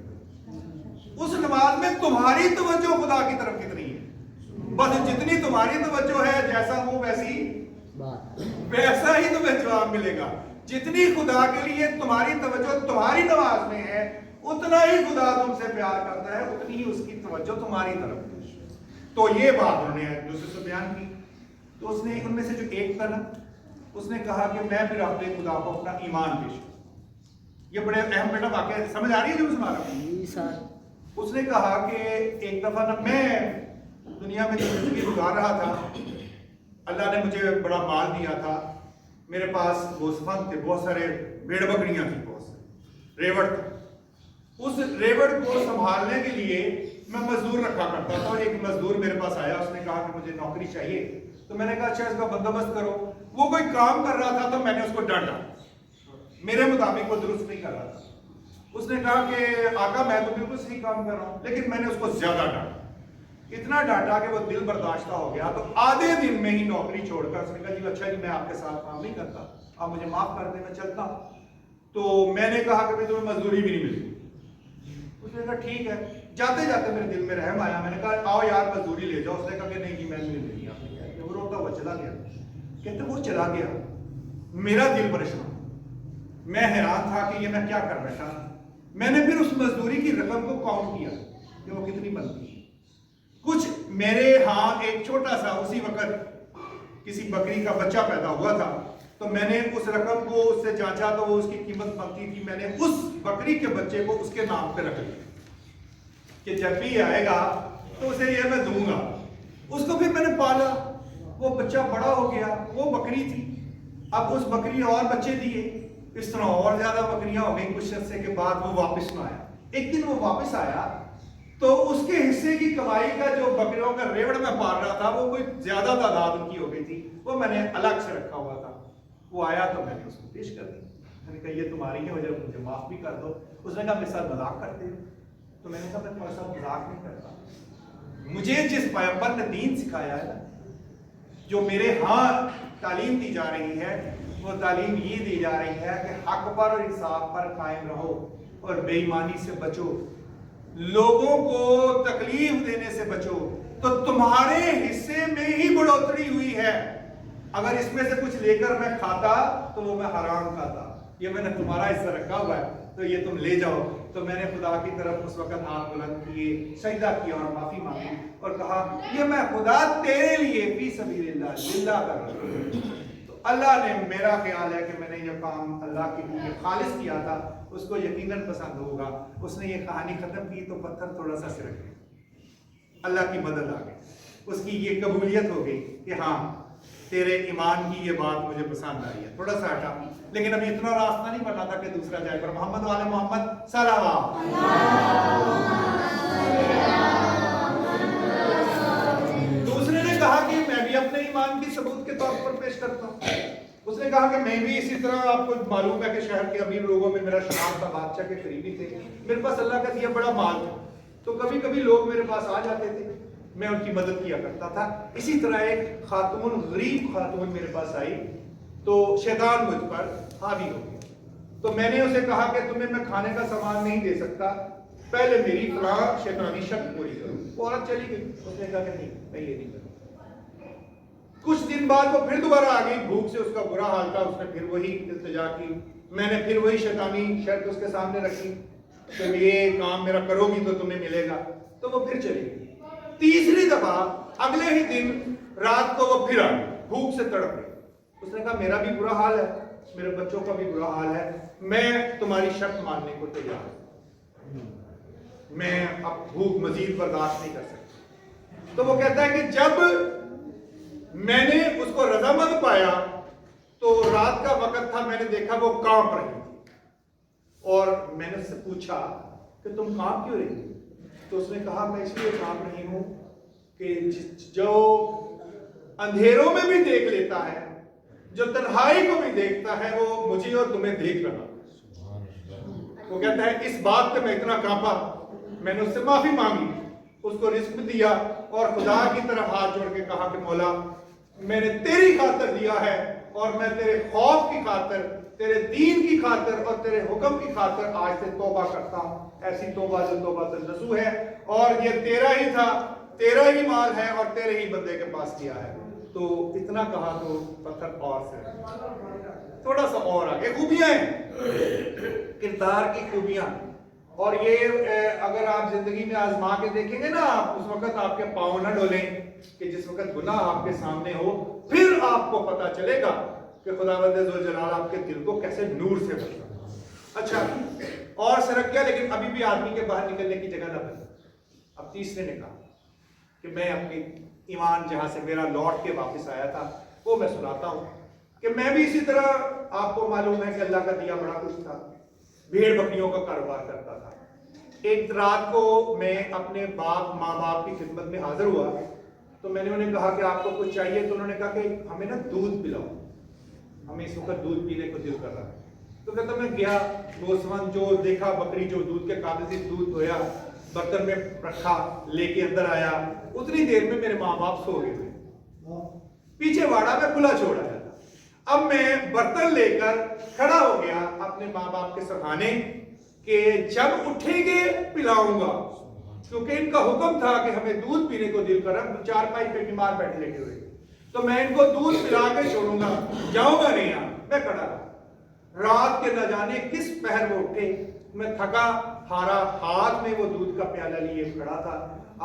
اس نماز میں تمہاری توجہ خدا کی طرف کتنی ہے، بس جتنی تمہاری توجہ ہے، جیسا وہ ویسا ہی تمہیں جواب ملے گا، جتنی خدا کے لیے تمہاری توجہ تمہاری نماز میں ہے، اتنا ہی خدا تم سے پیار کرتا ہے، اتنی ہی اس کی توجہ تمہاری طرف ہے۔ تو یہ بات انہوں نے دوسرے سے بیان کی، تو اس نے ان میں سے جو ایک تھا نا، اس نے کہا کہ میں پھر اپنے خدا کو اپنا ایمان پیش کروں۔ یہ بڑے اہم بیٹا واقعہ سمجھ آ رہی ہے جو سنا رہا ہوں؟ اس نے کہا کہ ایک دفعہ نا میں دنیا میں جو زندگی گزار رہا تھا، اللہ نے مجھے بڑا مال دیا تھا، میرے پاس گوسفند تھے، بہت سارے بھیڑ بکریاں تھیں، بہت سارے ریوڑ تھے، اس ریوڑ کو سنبھالنے کے لیے میں مزدور رکھا کرتا تھا، اور ایک مزدور میرے پاس آیا، اس نے کہا کہ مجھے نوکری چاہیے، تو میں نے کہا اچھا اس کا بندوبست کرو۔ وہ کوئی کام کر رہا تھا تو میں نے اس کو ڈانٹا، میرے مطابق وہ درست نہیں کر رہا تھا۔ اس نے کہا کہ آقا میں تو بالکل صحیح کام کر رہا ہوں، لیکن میں نے اس کو زیادہ ڈانٹا، اتنا ڈانٹا کہ وہ دل برداشتہ ہو گیا، تو آدھے دن میں ہی نوکری چھوڑ کر اس نے کہا جی اچھا جی میں آپ کے ساتھ کام نہیں کرتا، آپ مجھے معاف کر دیں، میں چلتا ہوں۔ تو میں نے کہا کہ تمہیں مزدوری بھی نہیں ملتی۔ اس نے کہا ٹھیک ہے، جاتے جاتے میرے دل میں رحم آیا، میں نے کہا آؤ یار مزدوری لے جاؤ۔ اس نے کہا کہ نہیں جی میں نہیں لینی آپ نے کہا، وہ روتا ہوا چلا گیا۔ کہتے وہ چلا گیا، میرا دل پریشان، میں حیران تھا کہ یہ میں کیا کر بیٹھا۔ میں نے پھر اس مزدوری کی رقم کو کاؤنٹ کیا کہ وہ کتنی بنتی ہے۔ کچھ میرے ہاں ایک چھوٹا سا اسی وقت کسی بکری کا بچہ پیدا ہوا تھا، تو میں نے اس رقم کو اس سے جانچا تو وہ اس کی قیمت بنتی تھی، میں نے اس بکری کے بچے کو اس کے نام پہ رکھ لیا کہ جب بھی آئے گا تو اسے یہ میں دوں گا۔ اس کو پھر میں نے پالا، وہ بچہ بڑا ہو گیا، وہ بکری تھی، اب اس بکری اور بچے دیے، اس طرح اور زیادہ بکریاں ہو گئی۔ کچھ عرصے کے بعد وہ واپس نہ آیا۔ ایک دن وہ واپس آیا تو اس کے حصے کی کمائی کا جو بکریوں کا ریوڑ میں پال رہا تھا وہ کوئی زیادہ تعداد ان کی ہو گئی تھی، وہ میں نے الگ سے رکھا ہوا تھا۔ وہ آیا تو میں نے اس کو پیش کر دی، میں نے کہا یہ تمہاری ہے، مجھے معاف بھی کر دو۔ اس نے کہا میرے ساتھ مذاق کرتے ہو؟ تو میں نے کہا میں تمہارے ساتھ مذاق نہیں کرتا، مجھے جس پیغمبر نے دین سکھایا ہے، جو میرے ہاں تعلیم دی جا رہی ہے، وہ تعلیم یہ دی جا رہی ہے کہ حق پر اور انصاف پر قائم رہو اور بے ایمانی سے بچو، لوگوں کو تکلیف دینے سے بچو، تو تمہارے حصے میں ہی بڑھوتری ہوئی ہے۔ اگر اس میں سے کچھ لے کر میں کھاتا تو وہ میں حرام کھاتا، یہ میں نے تمہارا حصہ رکھا ہوا ہے تو یہ تم لے جاؤ۔ تو میں نے خدا کی طرف اس وقت ہاتھ بلند کیے، سجدہ کیا اور معافی مانگی اور کہا یہ میں خدا تیرے لیے فی سبیل اللہ للہ کر رہا ہوں۔ تو اللہ نے، میرا خیال ہے کہ میں نے یہ کام اللہ کے لیے خالص کیا تھا، اس کو یقیناً پسند ہوگا۔ اس نے یہ کہانی ختم کی تو پتھر تھوڑا سا سرک گیا، اللہ کی مدد آ گئی، اس کی یہ قبولیت ہو گئی کہ ہاں تیرے ایمان کی یہ بات مجھے پسند آئی ہے۔ تھوڑا سا ہٹا، لیکن ابھی اتنا راستہ نہیں بنا تھا کہ دوسرا جائے، پر محمد والے محمد صلوات۔ دوسرے نے کہا کہ نے کہا کہ میں بھی اسی طرح، آپ کو معلوم ہے کہ شہر کے امیر لوگوں میں میرا شناخت تھا، بادشاہ کے قریبی تھے، میرے پاس اللہ کا دیا بڑا مال تھا، تو کبھی کبھی لوگ میرے پاس آ جاتے تھے، میں ان کی مدد کیا کرتا تھا. اسی طرح ایک خاتون، غریب خاتون میرے پاس آئی تو شیطان مجھ پر حاوی ہو گیا. تو میں نے اسے کہا کہ تمہیں میں کھانے کا سامان نہیں دے سکتا، پہلے میری فلاں شیطانی شرط پوری کرو. وہ عورت چلی گئی. اس نے کہا کہ نہیں، میں یہ نہیں کروں. کچھ دن بعد وہ پھر دوبارہ آ گئی، بھوک سے اس کا برا حال تھا، اس نے پھر وہی التجا کی. میں نے پھر وہی شیطانی شرط اس کے سامنے رکھی کہ یہ کام میرا کرو گی تو تمہیں ملے گا. تو وہ پھر چلی گئی. تیسری دفعہ اگلے ہی دن رات کو وہ پھر آ گئی، بھوک سے تڑپ گئی. اس نے کہا میرا بھی برا حال ہے، میرے بچوں کا بھی برا حال ہے، میں تمہاری شرط ماننے کو تیار ہوں، میں اب بھوک مزید برداشت نہیں کر سکتا. تو وہ کہتا ہے کہ جب میں نے اس کو رضامند پایا تو رات کا وقت تھا، میں نے دیکھا وہ کانپ رہی تھی، اور میں نے اس سے پوچھا کہ تم کانپ کیوں رہی؟ تو اس نے کہا میں اس لیے کانپ رہی ہوں کہ جو اندھیروں میں بھی دیکھ لیتا ہے، جو تنہائی کو بھی دیکھتا ہے، وہ مجھے اور تمہیں دیکھ رہا. وہ کہتا ہے اس بات پہ میں اتنا کانپا، میں نے اس سے معافی مانگی، اس کو رزق دیا، اور خدا کی طرف ہاتھ جوڑ کے کہا کہ مولا میں نے تیری خاطر دیا ہے، اور میں تیرے خوف کی خاطر، تیرے دین کی خاطر اور تیرے حکم کی خاطر آج سے توبہ کرتا ہوں. ایسی توبہ جو توبہ النصوح ہے، اور یہ تیرا ہی تھا، تیرا ہی مال ہے، اور تیرے ہی بندے کے پاس کیا ہے. تو اتنا کہا تو پتھر اور سے تھوڑا سا اور آگے. خوبیاں ہیں، کردار کی خوبیاں. اور یہ اگر آپ زندگی میں آزما کے دیکھیں گے نا، آپ اس وقت آپ کے پاؤں نہ ڈولیں کہ جس وقت گناہ آپ کے سامنے ہو، پھر آپ کو پتا چلے گا کہ خداوند ذوالجلال آپ کے دل کو کیسے نور سے بھرتا. اچھا اور سرک گیا، لیکن ابھی بھی آدمی کے باہر نکلنے کی جگہ نہ بنی. اب تیسرے نے کہا کہ میں اپنی ایمان جہاں سے میرا لوٹ کے واپس آیا تھا وہ میں سناتا ہوں کہ میں بھی اسی طرح، آپ کو معلوم ہے کہ اللہ کا دیا بڑا کچھ تھا، بھیڑ بکریوں کا کاروبار کرتا تھا. ایک رات کو میں اپنے ماں باپ کی خدمت میں حاضر ہوا، تو میں نے انہیں کہا کہ آپ کو کچھ چاہیے؟ تو انہوں نے کہا کہ ہمیں نا دودھ پلاؤ، ہمیں اس وقت دودھ پینے کو دل کر رہا ہے. تو کہتا میں گیا، گوسفند جو دیکھا، بکری جو دودھ کے قابل تھی، دودھ دھویا، برتن میں رکھا، لے کے اندر آیا. اتنی دیر میں میرے ماں باپ سو گئے تھے، پیچھے واڑا میں کھلا چھوڑا تھا. اب میں برتن لے کر کھڑا ہو گیا اپنے ماں باپ کے سرحانے کہ جب اٹھیں گے پلاؤں گا، کیونکہ ان کا حکم تھا کہ ہمیں دودھ پینے کو دل کر. چارپائی پہ بیمار بیٹھے لگے ہوئے، تو میں ان کو دودھ پلا کے چھوڑوں گا، جاؤں گا نہیں. میں کھڑا رہا. رات کے نہ جانے کس پہر وہ اٹھے، میں تھکا ہارا، ہاتھ میں وہ دودھ کا پیالہ لیے کھڑا تھا.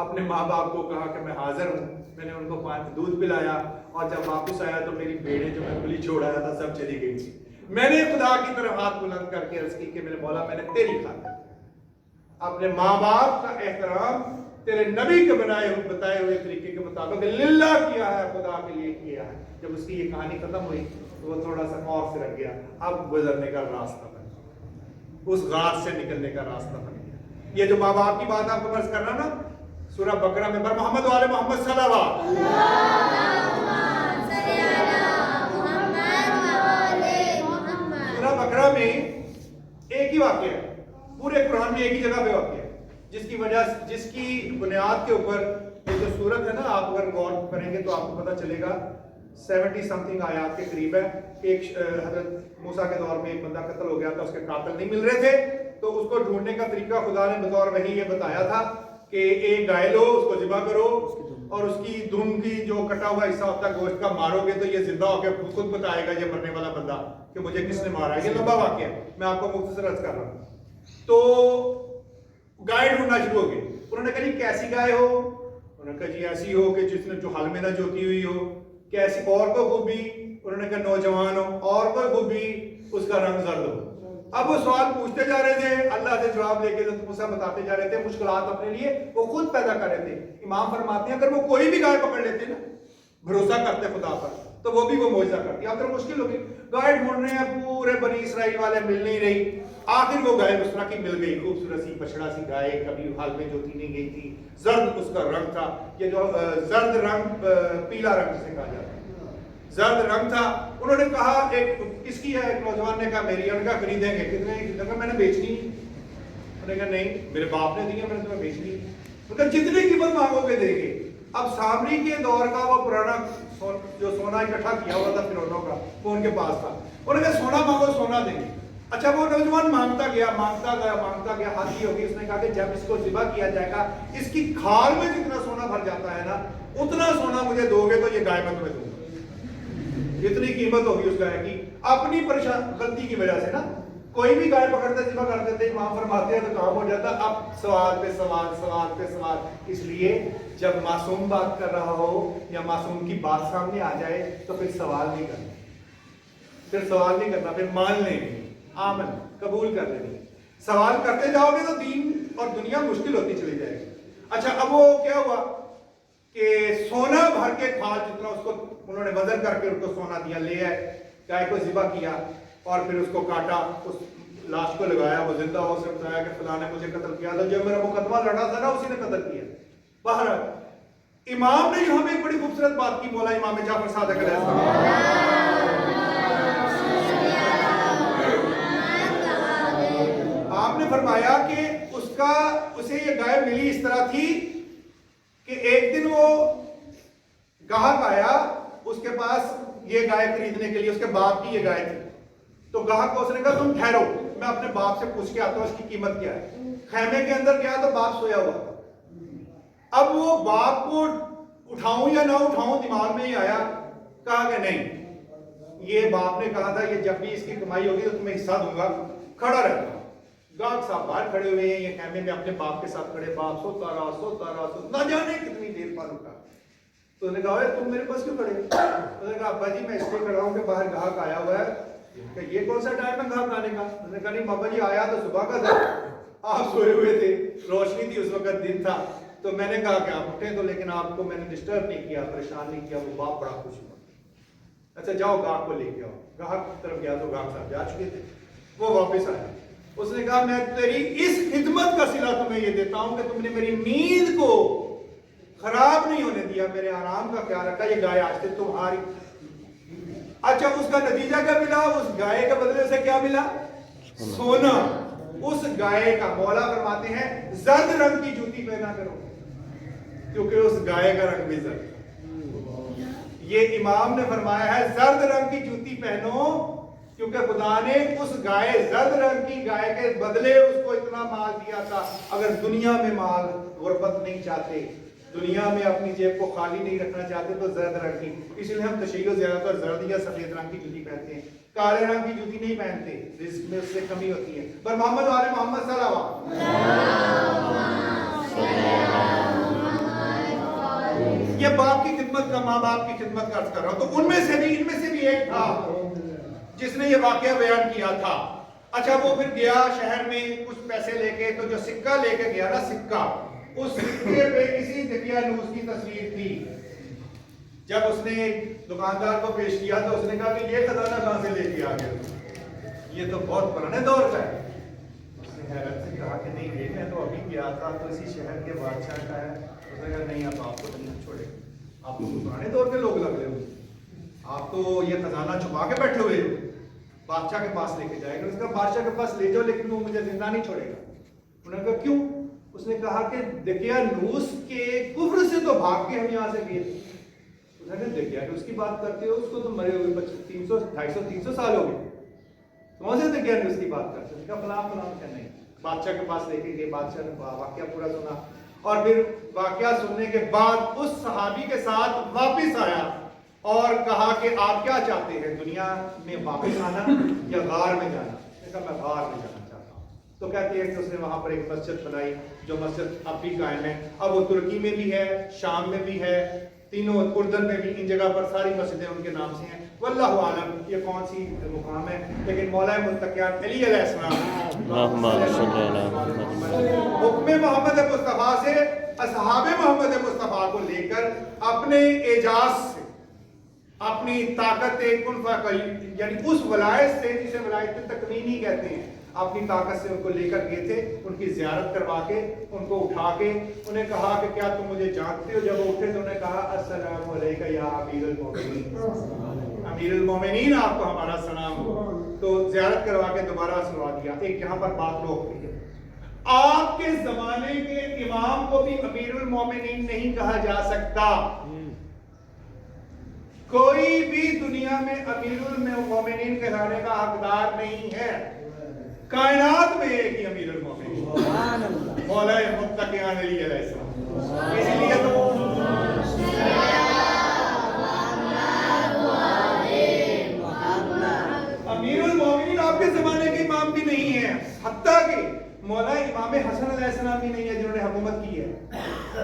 اپنے ماں باپ کو کہا کہ میں حاضر ہوں. میں نے ان کو دودھ پلایا، اور جب واپس آیا تو میری بھیڑیں جو میں کھلی چھوڑ آیا تھا سب چلی گئی تھی. میں نے خدا کی طرف ہاتھ بلند کر کے عرض کی کہ میرے مولا میں نے تیری خاطر اپنے ماں باپ کا احترام تیرے نبی کے بتائے ہوئے طریقے کے مطابق للہ کیا ہے، خدا کے لیے کیا ہے. جب اس کی یہ کہانی ختم ہوئی تو وہ تھوڑا سا اور سے رہ گیا. اب گزرنے کا راستہ بن گیا، اس غار سے نکلنے کا راستہ بن گیا. یہ جو ماں باپ کی بات آپ کو عرض کر رہا نا، سورہ بقرہ میں بر محمد والے محمد صلی اللہ علیہ سورہ بقرہ میں ایک ہی واقعہ ہے، پورے قرآن میں ایک ہی جگہ پہ واقعہ ہے، جس کی بنیاد کے اوپر یہ جو سورت ہے نا، آپ اگر غور کریں گے تو آپ کو پتہ چلے گا 70 سمتھنگ آیات کے قریب ہے. ایک حضرت موسیٰ کے دور میں ایک بندہ قتل ہو گیا تھا، اس کے قاتل نہیں مل رہے تھے، تو اس کو ڈھونڈنے کا طریقہ خدا نے بطور وحی یہ بتایا تھا کہ ایک گائے لو، اس کو ذبح کرو، اور اس کی دم کی جو کٹا ہوا حصہ ہوتا ہے گوشت کا مارو گے تو یہ زندہ ہو کے خود بتائے گا یہ مرنے والا بندہ کہ مجھے کس نے مارا ہے. یہ لمبا واقعہ ہے، میں آپ کو مختصر عرض کر رہا ہوں. تو گائے ڈھونڈنا شروع ہو گئی. انہوں نے کہا جی کیسی گائے ہو؟ انہوں نے کہا جی ایسی ہو کہ جس نے جو حل میں نہ جوتی ہوئی ہو. کیسی اور کوئی خوبی؟ انہوں نے کہا نوجوان ہو. اور کوئی خوبی؟ اس کا رنگ زرد ہو. اب وہ سوال پوچھتے جا رہے تھے، اللہ سے جواب لے کے موسیٰ بتاتے جا رہے تھے، مشکلات اپنے لیے وہ خود پیدا کر رہے تھے. امام فرماتے ہیں اگر وہ کوئی بھی گائے پکڑ لیتے نا، بھروسہ کرتے خدا پر، تو وہ بھی وہ معجزہ کرتی. اب تو مشکل ہوگی، گائے ڈھونڈ رہے ہیں پورے بنی اسرائیل والے، مل نہیں رہی. آخر وہ گائے بسرا کی مل گئی، خوبصورت سی بچڑا سی گائے، کبھی حال میں جوتی نہیں گئی تھی، زرد اس کا رنگ تھا. یہ جو زرد رنگ پیلا رنگ جسے کہا جاتا ہے، زرد رنگ تھا. انہوں نے کہا ایک کس کی ہے؟ ایک نوجوان نے کہا میری. انہوں نے کہا خریدیں گے. کتنے؟ انہوں نے کہا میں نے بیچنی. انہوں نے کہا نہیں میرے باپ نے دی ہے, میں نے تمہیں بیچنی. انہوں نے کہا جتنی قیمت مانگو گے دے گے. اب سامری کے دور کا وہ پرانا جو سونا اکٹھا کیا ہوا تھا فرعونوں کا, وہ ان کے پاس تھا. انہوں نے کہا سونا مانگو سونا دیں گے. اچھا وہ نوجوان مانگتا گیا, حاضی ہوگی. اس نے کہا کہ جب اس کو ذبح کیا جائے گا اس کی کھال میں جتنا سونا بھر جاتا ہے نا اتنا سونا مجھے دو گے تو یہ گائے میں تمہیں دوں گا. اتنی قیمت ہوگی اس گائے کی. اپنی غلطی کی وجہ سے نا کوئی بھی گائے پکڑتے ذبح کر دیتے, امام فرماتے ہیں تو کام ہو جاتا. اب سوال پہ سوال, سوال پہ سوال. اس لیے جب معصوم بات کر رہا ہو یا معصوم کی بات سامنے آ جائے تو پھر سوال نہیں کرنا, پھر مان لیں گے, آمن قبول کر لیں گے. سوال کرتے جاؤ گے تو دین اور دنیا مشکل ہوتی چلی جائے گی. اچھا اب وہ کیا ہوا کہ سونا بھر کے کھال جتنا اس کو انہوں نے وزن کر کے ان کو سونا دیا, لے آئے, گائے کو ذبح کیا اور پھر اس کو کاٹا, اس لاش کو لگایا. وہ زندہ ہو سے بتایا کہ فلاں نے مجھے قتل کیا تھا, جو میرا مقدمہ لڑا تھا نا اسی نے قتل کیا. باہر امام نے یہاں پہ ایک بڑی خوبصورت بات کی, مولا امام جعفر صادق علیہ السلام. آپ نے فرمایا کہ اسے یہ گائے ملی اس طرح تھی کہ ایک دن وہ گاہک آیا اس کے پاس یہ گائے خریدنے کے لیے, اس کے باپ کی یہ گائے تھی. تو گاہک کو اس نے کہا تم ٹھہرو میں اپنے باپ سے پوچھ کے آتا ہوں اس کی قیمت کیا ہے. خیمے کے اندر گیا تو باپ سویا ہوا تھا. اب وہ باپ کو اٹھاؤں یا نہ اٹھاؤں دماغ میں ہی آیا, کہا کہ نہیں یہ باپ نے کہا تھا یہ جب بھی اس کی کمائی ہوگی تو تمہیں حصہ دوں گا, کھڑا رہتا. گاہک صاحب باہر کھڑے ہوئے ہیں, یہ خیمے میں اپنے باپ کے ساتھ کھڑے, باپ سوتا رہا نہ جانے کتنی دیر پر رکا. تو انہوں نے کہا تم میرے پاس کیوں کھڑے؟ انہوں نے کہا ابا جی میں اس لیے کھڑا ہوں کہ باہر گاہک آیا ہوا ہے کہ یہ کون سا ٹائم ہے گاہک آنے کا. انہوں نے کہا نہیں بابا جی آیا تو صبح کا تھا, آپ سوئے ہوئے تھے, روشنی تھی اس وقت, دن تھا, تو میں نے کہا کہ آپ اٹھیں تو, لیکن آپ کو میں نے ڈسٹرب نہیں کیا, پریشان نہیں کیا. وہ باپ بڑا خوش ہوا. اچھا جاؤ گاہک کو لے کے آؤ. گاہک کی طرف گیا تو گاہک صاحب جا چکے تھے. وہ واپس آیا, اس نے کہا میں تیری اس خدمت کا صلہ تمہیں یہ دیتا ہوں کہ تم نے میری نیند کو خراب نہیں ہونے دیا, میرے آرام کا خیال رکھا. یہ گائے آج سے تمہاری. اچھا اس کا نتیجہ کیا ملا؟ اس گائے کے بدلے سے کیا ملا؟ سونا. اس گائے کا مولا فرماتے ہیں زرد رنگ کی جوتی پہنا کرو کیونکہ اس گائے کا رنگ بھی زرد. یہ امام نے فرمایا ہے زرد رنگ کی جوتی پہنو کیونکہ خدا نے اس گائے زرد رنگ کی گائے کے بدلے اس کو اتنا مال دیا تھا. اگر دنیا میں مال غربت نہیں چاہتے, دنیا میں اپنی جیب کو خالی نہیں رکھنا چاہتے تو زرد رنگ کی, اس لیے ہم تشیع زیادہ تر زرد یا سفید رنگ کی جوتی پہنتے ہیں, کالے رنگ کی جوتی نہیں پہنتے, رزق میں اس سے کمی ہوتی ہے. پر محمد والے محمد صلی اللہ یہ باپ کی خدمت کا, ماں باپ کی خدمت کا عرض کر رہا ہوں. تو ان میں سے بھی ایک تھا جس نے یہ واقعہ بیان کیا تھا. اچھا وہ پھر گیا شہر میں کچھ پیسے لے کے, تو جو سکہ لے کے گیا نا سکہ, اس سکے پہ کسی دقیانوس کی تصویر تھی. جب اس نے دکاندار کو پیش کیا تو اس نے کہا کہ یہ خزانہ کہاں سے لے کے آ گیا, یہ تو بہت پرانے دور کا ہے. اس نے حیرت سے کہا کہ نہیں یہ میں تو ابھی گیا تھا تو اسی شہر کے بادشاہ کا ہے. اس نے کہا نہیں آپ کو نہیں چھوڑے, آپ تو پرانے دور کے لوگ لگ رہے ہو, آپ تو یہ خزانہ چھپا کے بیٹھے ہوئے ہو, بادشاہ کے پاس لے کے جائے گا. اس کا بادشاہ کے پاس لے جاؤ لیکن وہ مجھے زندہ نہیں چھوڑے گا. انہوں نے کہا کیوں؟ اس نے کہا کہ دقیانوس کے کفر سے تو بھاگ کے ہم یہاں سے گئے. انہوں نے دقیانوس کی بات کرتے ہو, اس کو تو مرے ہوئے 300 سال ہو گئے, کون سے دقیانوس کی بات کرتے ہیں؟ فلاں کیا نہیں. بادشاہ کے پاس لے کے گئے, بادشاہ نے واقعہ پورا سنا اور پھر واقعہ سننے کے بعد اس صحابی کے ساتھ واپس آیا اور کہا کہ آپ کیا چاہتے ہیں, دنیا میں واپس آنا یا غار میں جانا؟ میں غار میں جانا چاہتا ہوں. تو کہتے ہیں کہ اس نے وہاں پر ایک مسجد بنائی جو مسجد اب بھی قائم ہے. اب وہ ترکی میں بھی ہے, شام میں بھی ہے, تینوں اردن میں بھی, ان جگہ پر ساری مسجدیں ان کے نام سے ہیں. واللہ عالم یہ کون سی مقام ہے, لیکن مولا متقیان علی علیہ السلام حکم محمد مصطفیٰ سے اصحاب محمد مصطفیٰ کو لے کر اپنے اعجاز سے, اپنی طاقت کن فیکون یعنی اس ولایت سے جسے ولایت تکوینی کہتے ہیں, اپنی طاقت سے ان کو لے کر گئے تھے، ان کی زیارت کروا کے ان کو اٹھا کے انہیں کہا کہ کیا تم مجھے جانتے ہو؟ جب وہ اٹھے تو انہیں کہا السلام علیکم یا امیر المومنین، امیر المومنین آپ کو ہمارا سلام ہو۔ تو زیارت کروا کے دوبارہ سنوا دیا۔ ایک یہاں پر بات لوگ ہوئی ہے، آپ کے زمانے کے امام کو بھی امیر المومنین نہیں کہا جا سکتا۔ کوئی بھی دنیا میں امیر المومنین کہلانے کا حقدار نہیں ہے، کائنات میں ایک ہی امیر المومنین مولا متقیان علی علیہ السلام۔ اسی لیے تو امیر المومنین آپ کے زمانے کے امام بھی نہیں ہیں، حتیٰ کہ مولا امام حسن علیہ السلام بھی نہیں ہے جنہوں نے حکومت کی ہے،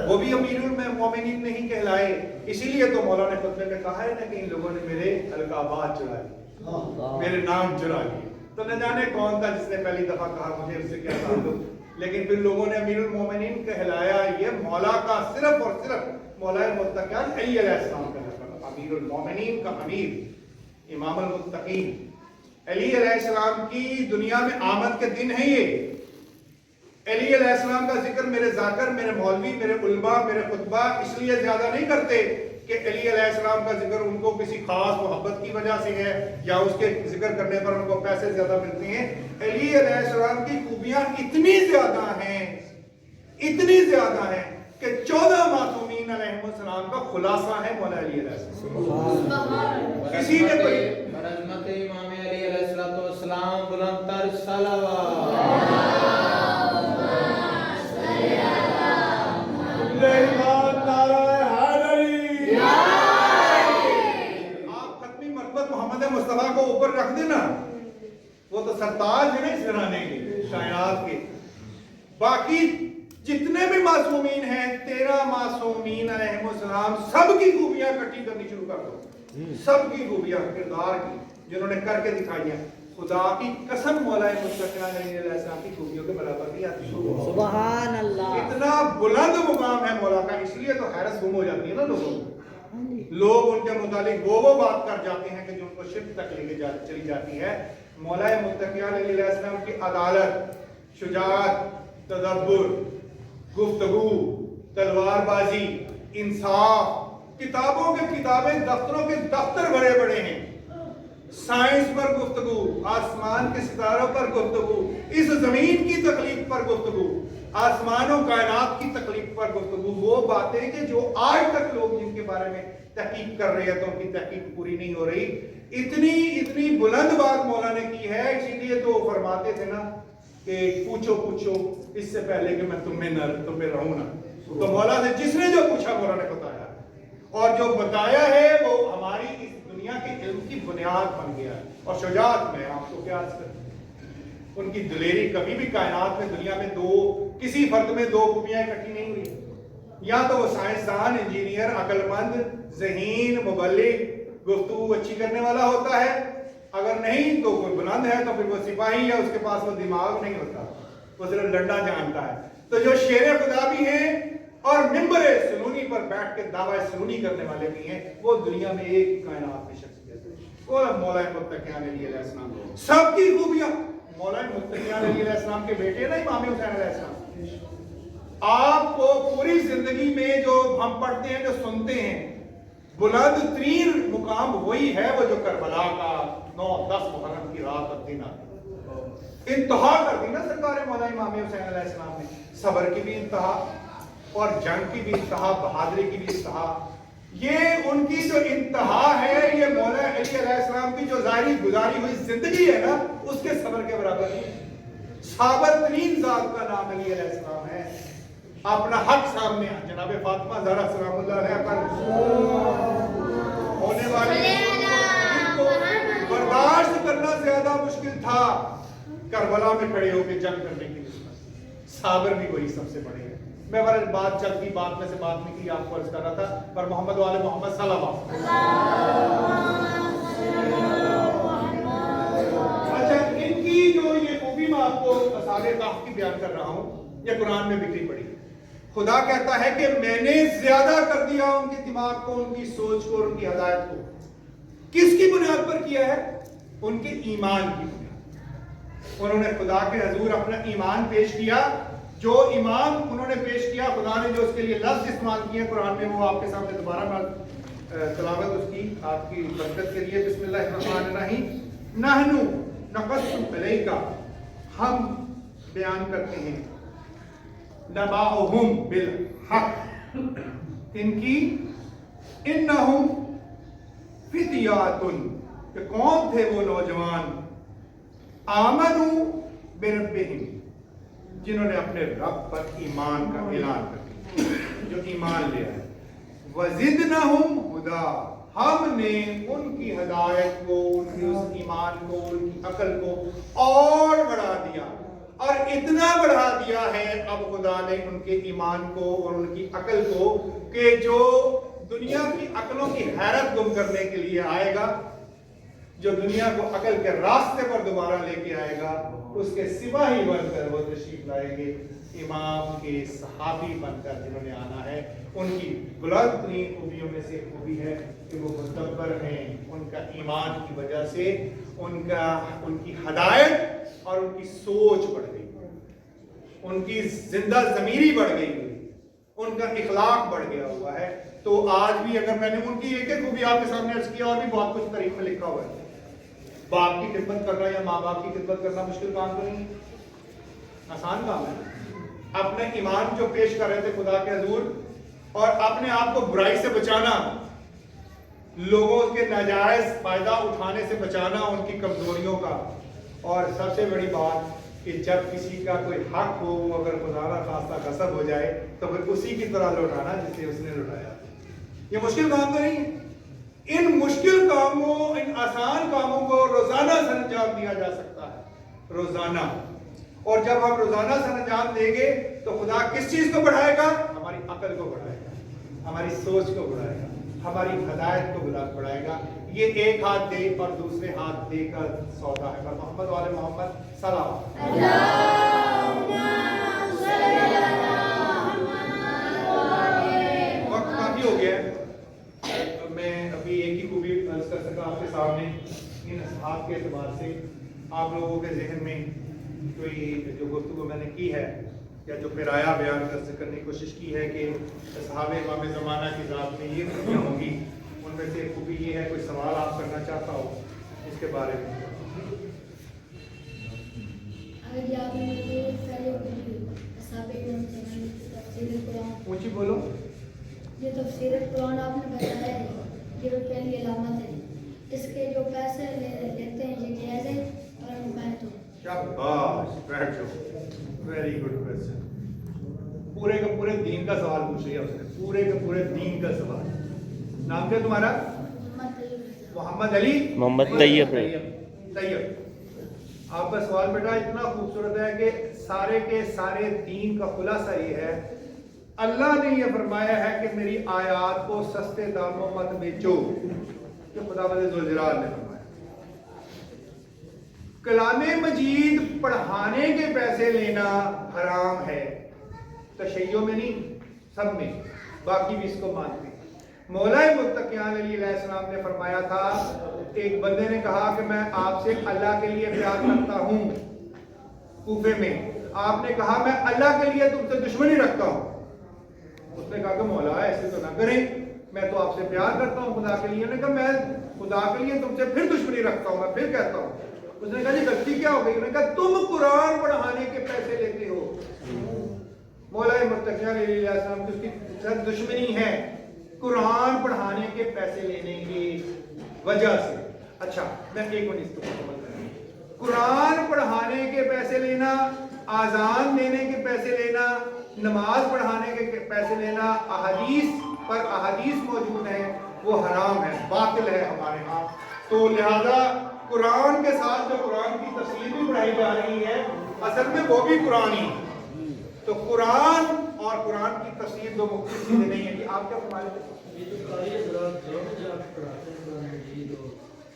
وہ بھی امیر المومنین نہیں کہلائے۔ اسی لیے تو مولا نے خطبے میں کہا ہے نا کہ ان لوگوں نے میرے القابات چڑھا لیے، میرے نام چڑھا لیے۔ تو نہ جانے کون تھا جس نے پہلی دفعہ کہا مجھے اس سے کیا تعلق، لیکن پھر لوگوں نے امیر المومنین کہلایا۔ یہ مولا کا صرف اور صرف مولا متقیان علی علیہ السلام کا لقب، امیر المومنین کا امیر، امام المتقین علی علیہ السلام کی دنیا میں آمد کے دن ہے یہ۔ علی علیہ السلام کا ذکر میرے ذاکر، میرے مولوی، میرے علماء، میرے خطبہ اس لیے زیادہ نہیں کرتے کہ علی علیہ السلام کا ذکر ان کو کسی خاص محبت کی وجہ سے ہے یا اس کے ذکر کرنے پر ان کو پیسے زیادہ ملتے ہیں۔ علی علیہ السلام کی خوبیاں اتنی زیادہ ہیں، اتنی زیادہ ہیں کہ 14 معصومین علیہ السلام کا خلاصہ ہے مولا علی علیہ السلام۔ کسی نے کوئی برحمت امام علی علیہ السلام بلند تر صلوات۔ آپ ختمی مرتبت محمد مصطفیٰ کو اوپر رکھ دینا، وہ تو سرتاج ہے نا اس گھرانے کے، کائنات کے۔ باقی جتنے بھی معصومین ہیں 13 معصومین علیہ السلام، سب کی خوبیاں اکٹھی کرنی شروع کر دو، سب کی خوبیاں کردار کی جنہوں نے کر کے دکھائی ہیں۔ خدا کی قسم مولا متقیان علیہ السلام کی خوبیوں کے برابر نہیں آتی۔ سبحان اللہ، اتنا بلند مقام ہے مولا کا، اس لیے تو حیرت گم ہو جاتی ہے نا لوگوں کو۔ لوگ ان کے متعلق وہ بات کر جاتے ہیں کہ جو ان کو شرک تک لے کے چلی جاتی ہے۔ مولا متقیان علیہ السلام کی عدالت، شجاعت، تدبر، گفتگو، تلوار بازی، انصاف، کتابوں کے کتابیں، دفتروں کے دفتر بڑے بڑے ہیں، سائنس پر گفتگو، آسمان کے ستاروں پر گفتگو، اس زمین کی تخلیق پر گفتگو، آسمان و کائنات کی تخلیق پر گفتگو، وہ باتیں کہ جو آج تک لوگ جن کے بارے میں تحقیق کر رہے ہیں تو ان کی تحقیق پوری نہیں ہو رہی۔ اتنی بلند بات مولا نے کی ہے، اسی لیے تو فرماتے تھے نا کہ پوچھو اس سے پہلے کہ میں تم پہ رہوں نا۔ تو مولا سے جس نے جو پوچھا مولا نے بتایا، اور جو بتایا ہے وہ ہماری اس دنیا کے علم کی بنیاد بن گیا ہے۔ اور شجاعت میں آپ کو کیا عرض کروں، ان کی دلیری کبھی بھی کائنات میں دنیا میں کسی فرد میں 2 خوبیاں اکٹھی نہیں ہوئی۔ یا تو وہ سائنسدان، انجینئر، عقل مند، ذہین، مبلغ، گفتگو اچھی کرنے والا ہوتا ہے، اگر نہیں تو کوئی بلند ہے تو پھر وہ سپاہی ہے، اس کے پاس وہ دماغ نہیں ہوتا، وہ صرف لڑنا جانتا ہے۔ تو جو شیر خدا بھی ہیں اور ممبر سنونی پر بیٹھ کے دعویٰ سنونی کرنے والے بھی ہیں، وہ دنیا میں ایک ہی کائنات میں شخصیت ہے، وہ مولا متقیان علی علیہ السلام۔ سب کی خوبیاں مولا متقیان علی علیہ السلام کے بیٹے نا امام حسین علیہ السلام۔ آپ کو پوری زندگی میں جو ہم پڑھتے ہیں، جو سنتے ہیں، بلند ترین مقام وہی ہے وہ جو کربلا کا 9-10 محرم کی رات اور دن آتی، انتہا کر دی نا سرکار مولا امام حسین علیہ السلام نے۔ صبر کی بھی انتہا اور جنگ کی بھی انتہا، بہادری کی بھی انتہا۔ یہ ان کی جو انتہا ہے، یہ مولا علی علیہ السلام کی جو ظاہری گزاری ہوئی زندگی ہے نا، اس کے صبر کے برابر نہیں۔ صابر ترین ذات کا نام علی علیہ السلام ہے۔ اپنا حق سامنے جناب فاطمہ زہرا سلام اللہ علیہ پر ہونے والی کو برداشت کرنا زیادہ مشکل تھا کربلا میں کھڑے ہو کے جنگ کرنے کی نسبت۔ صابر بھی وہی سب سے بڑے ہیں۔ میں بات چلتی بات میں سے بات نکلی، آپ کو عرض کر رہا تھا پر محمد والے محمد صلی اللہ علیہ وسلم۔ اچھا، ان کی جو یہ خوبی میں آپ کو اصحاب کہف کی بیان کر رہا ہوں، یہ قرآن میں بکھری پڑی۔ خدا کہتا ہے کہ میں نے زیادہ کر دیا ان کے دماغ کو، ان کی سوچ کو اور ان کی ہدایت کو۔ کس کی بنیاد پر کیا ہے؟ ان کے ایمان کی بنیاد۔ انہوں نے خدا کے حضور اپنا ایمان پیش کیا. جو ایمان انہوں نے پیش کیا، خدا نے جو اس کے لیے لفظ استعمال کیے قرآن میں، وہ آپ کے سامنے دوبارہ تلاوت اس کی آپ کی برکت کے لیے. بسم اللہ الرحمن الرحیم. نحن نقص علیک، ہم بیان کرتے ہیں، نبأہم بالحق، ان کی، انہم فتیات، کہ کون تھے وہ نوجوان، آمنوا بربہم، جنہوں نے اپنے رب پر ایمان کا اعلان کر دیا، جو ایمان لے آئے. وزدناہم ہدا، ہم نے ان کی ہدایت کو، ان کی اس ایمان کو، ان کی عقل کو اور بڑھا دیا. اور اتنا بڑھا دیا ہے اب خدا نے ان کے ایمان کو اور ان کی عقل کو، کہ جو دنیا کی عقلوں کی حیرت گم کرنے کے لیے آئے گا، جو دنیا کو عقل کے راستے پر دوبارہ لے کے آئے گا، اس کے سپاہی بن کر وہ تشریف لائیں گے. امام کے صحابی بن کر جنہوں نے آنا ہے. ان کی بلند ترین خوبیوں میں سے ایک خوبی ہے کہ وہ مدبر ہیں. ان کا ایمان کی وجہ سے ان کی ہدایت اور ان کی سوچ بڑھ گئی، ان کی زندہ ضمیری بڑھ گئی، ان کا اخلاق بڑھ گیا ہوا ہے. تو آج بھی اگر میں نے ان کی ایک ایک خوبی آپ کے سامنے عرض کیا، اور بھی بہت کچھ تاریخ میں لکھا ہوا ہے. باپ کی خدمت کرنا یا ماں باپ کی خدمت کرنا مشکل کام تو نہیں، آسان کام ہے. اپنے ایمان جو پیش کر رہے تھے خدا کے حضور، اور اپنے آپ کو برائی سے بچانا، لوگوں کے ناجائز فائدہ اٹھانے سے بچانا، ان کی کمزوریوں کا. اور سب سے بڑی بات کہ جب کسی کا کوئی حق ہو، اگر خدا نہ خواستہ غصب ہو جائے تو پھر اسی کی طرح لوٹانا جسے اس نے لوٹایا. یہ مشکل کام تو نہیں ہے. ان مشکل کاموں، ان آسان کاموں کو روزانہ سر انجام دیا جا سکتا ہے، روزانہ. اور جب ہم روزانہ سر انجام دیں گے تو خدا کس چیز کو بڑھائے گا؟ ہماری عقل کو بڑھائے گا، ہماری سوچ کو بڑھائے گا، ہماری ہدایت کو بڑھائے گا. یہ ایک ہاتھ دے اور دوسرے ہاتھ دے کر سودا ہے. محمد والے محمد سلام. وقت کافی ہو گیا ہے. میں ابھی ایک ہی خوبی عرض کر سکا آپ کے سامنے. ان اصحاب کے اعتبار سے آپ لوگوں کے ذہن میں کوئی جو گفتگو میں نے کی ہے یا جو پیرایا بیان کرنے کی کوشش کی ہے کہ اصحاب امام زمانہ کی ذات میں یہ خوبیاں ہوں گی، ان میں سے ایک خوبی یہ ہے. کوئی سوال آپ کرنا چاہتا ہو اس کے بارے میں؟ اونچی بولو. یہ تفسیر قرآن آپ نے بتایا ہے، یہ پہلی علامت ہے. اس کے جو پیسے لیتے ہیں یہ جائز ہے اور ہم کہیں تو؟ شاباش، بیٹھ جاؤ. Very good question. پورے کا پورے دین کا سوال پوچھ لیا اس نے، پورے کے پورے دین کا سوال. نام کیا تمہارا؟ محمد علی. محمد طیب. طیب. آپ کا سوال بیٹا اتنا خوبصورت ہے کہ سارے کے سارے دین کا خلاصہ یہ ہے. اللہ نے یہ فرمایا ہے کہ میری آیات کو سستے داموں مت بیچو، کہ خداوند ذوالجلال نے فرمایا. کلام مجید پڑھانے کے پیسے لینا حرام ہے، تشیع میں نہیں، سب میں، باقی بھی اس کو مانتے ہیں. مولا متقیان علیہ السلام نے فرمایا تھا، ایک بندے نے کہا کہ میں آپ سے اللہ کے لیے پیار کرتا ہوں کوفے میں. آپ نے کہا میں اللہ کے لیے تم سے دشمنی رکھتا ہوں. اس نے کہا کہ مولا ایسے تو نہ کریں، میں تو آپ سے پیار کرتا ہوں خدا کے لیے. انہوں نے کہا میں خدا کے لیے تم سے پھر دشمنی رکھتا ہوں، میں پھر کہتا ہوں. اس نے کہا جی غلطی کیا ہو گئی؟ انہوں نے کہا تم قرآن پڑھانے کے پیسے لیتے ہو. مولا متقیان علیہ السلام کی اس کی سر دشمنی ہے قرآن پڑھانے کے پیسے لینے کی وجہ سے. اچھا میں ایک منٹ اس کو مکمل کروں. قرآن پڑھانے کے پیسے لینا، آذان دینے کے پیسے لینا، نماز پڑھانے کے پیسے لینا، احادیث پر احادیث موجود ہیں، وہ حرام ہے، باطل ہے ہمارے ہاں. تو لہذا قرآن کے ساتھ جو قرآن کی تفسیر بھی پڑھائی جا رہی ہے اصل میں وہ بھی قرآن ہی. تو قرآن اور قرآن کی تفسیر دو مختلف چیزیں نہیں ہیں. کہ آپ کیا فرما رہے تھے؟ یہ جو قاری حضرات جو پڑھاتے ہیں قرآن مجید اور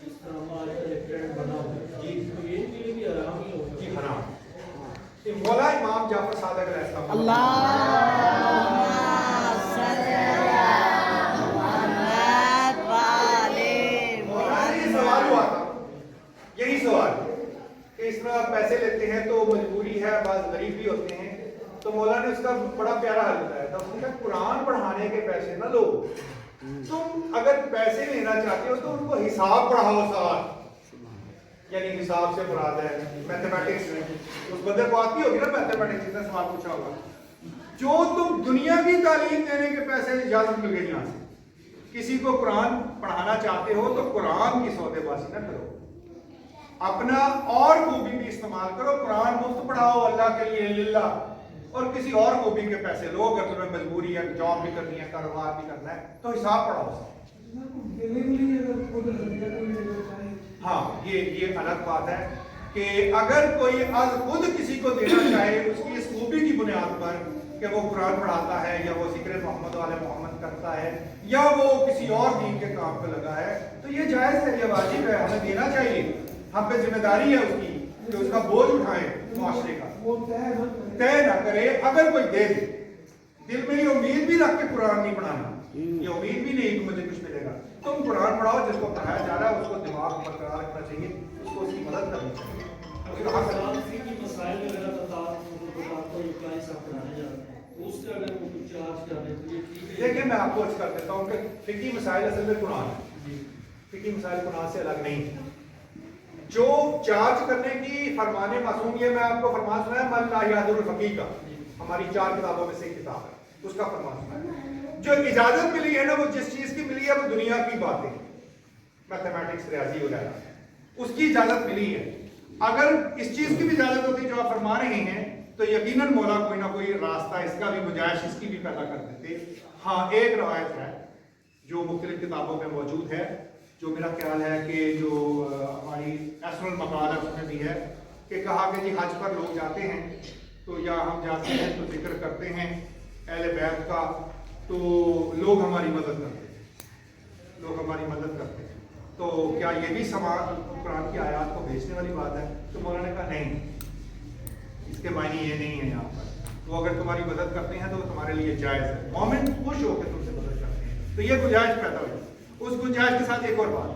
اس طرح ہمارے ایک ٹرینڈ بنا ہوا ہے، جی تو یہ بھی بھی حرام ہی ہوگا. جی حرام. مولا امام جعفر صادق علیہ السلام مولا سے یہ سوال ہوا تھا، یہی سوال کہ اس طرح پیسے لیتے بتایا تھا, اس نے کہا قرآن پڑھانے کے پیسے نہ لو, تم اگر پیسے لینا چاہتے ہو تو ان کو حساب پڑھاؤ ساتھ. یعنی حساب سے مراد ہے میتھمیٹکس میں, اس بندے کو آتی ہوگی نا میتھمیٹکس, جتنا سوال پوچھا ہوگا. جو تم دنیا کی تعلیم دینے کے پیسے اجازت مل گئی یہاں سے, کسی کو قرآن پڑھانا چاہتے ہو تو قرآن کی سودے بازی نہ کرو, اپنا اور خوبی بھی استعمال کرو. قرآن مفت پڑھاؤ اللہ کے لیے للہ, اور کسی اور خوبی کے پیسے لو. اگر تمہیں مجبوری ہے, جاب بھی کرنی ہے, کاروبار بھی کرنا ہے, تو حساب پڑھاؤ. ہاں یہ الگ بات ہے کہ اگر کوئی از خود کسی کو دینا چاہے اس کی اس خوبی کی بنیاد پر کہ وہ قرآن پڑھاتا ہے, یا وہ ذکر محمد والے محمد کرتا ہے, یا وہ کسی اور دین کے کام پہ لگا ہے, تو یہ جائز ہے, یہ واجب ہے, ہمیں دینا چاہیے. ہم پہ ذمہ داری ہے اس کی کہ اس کا بوجھ اٹھائیں معاشرے کا. طے نہ کرے, اگر کوئی دے دے, دل میں یہ امید بھی رکھ کے قرآن نہیں پڑھانا, یہ امید بھی نہیں کہ مجھے کچھ ملے گا. تم قرآن پڑھاؤ, جس کو پڑھایا جا رہا ہے اس کو دماغ برقرار رکھنا چاہیے, اس کو اس کی مدد کرنی چاہیے. مسائل وغیرہ دیکھیں میں آپ کو عرض کر دیتا ہوں کہ فقہی مسائل اصل میں قرآن ہے, فقہی مسائل قرآن سے الگ نہیں ہے. جو چارج کرنے کی فرمان معصوم, یہ میں آپ کو فرمان سنایا من لا یحضر الفقیہ کا, ہماری 4 کتابوں میں سے ایک کتاب ہے, اس کا فرمان سنایا. جو اجازت ملی ہے نا, وہ جس چیز کی ملی ہے وہ دنیا کی باتیں, میتھمیٹکس, ریاضی وغیرہ, اس کی اجازت ملی ہے. اگر اس چیز کی بھی اجازت ہوتی جو آپ فرما رہے ہیں تو یقیناً مولا کوئی نہ کوئی راستہ اس کا بھی گنجائش اس کی بھی پیدا کر دیتے. ہاں ایک روایت ہے جو مختلف کتابوں میں موجود ہے, جو میرا خیال ہے کہ جو ہماری ایسر المقال ہے اس میں بھی ہے, کہ کہا کہ جی حج پر لوگ جاتے ہیں تو یا ہم جاتے ہیں تو ذکر کرتے ہیں اہل بیت کا, تو لوگ ہماری مدد کرتے ہیں, لوگ ہماری مدد کرتے ہیں, تو کیا یہ بھی سوال قرآن کی آیات کو بھیجنے والی بات ہے؟ تو مولانا نے کہا نہیں, اس کے معنی یہ نہیں ہے یہاں پر. وہ اگر تمہاری مدد کرتے ہیں تو وہ تمہارے لیے جائز ہے, مومن خوش ہو کے تم سے مدد کرتے ہیں, تو یہ گنجائش پیدا ہوئی. اس گنجائش کے ساتھ ایک اور بات,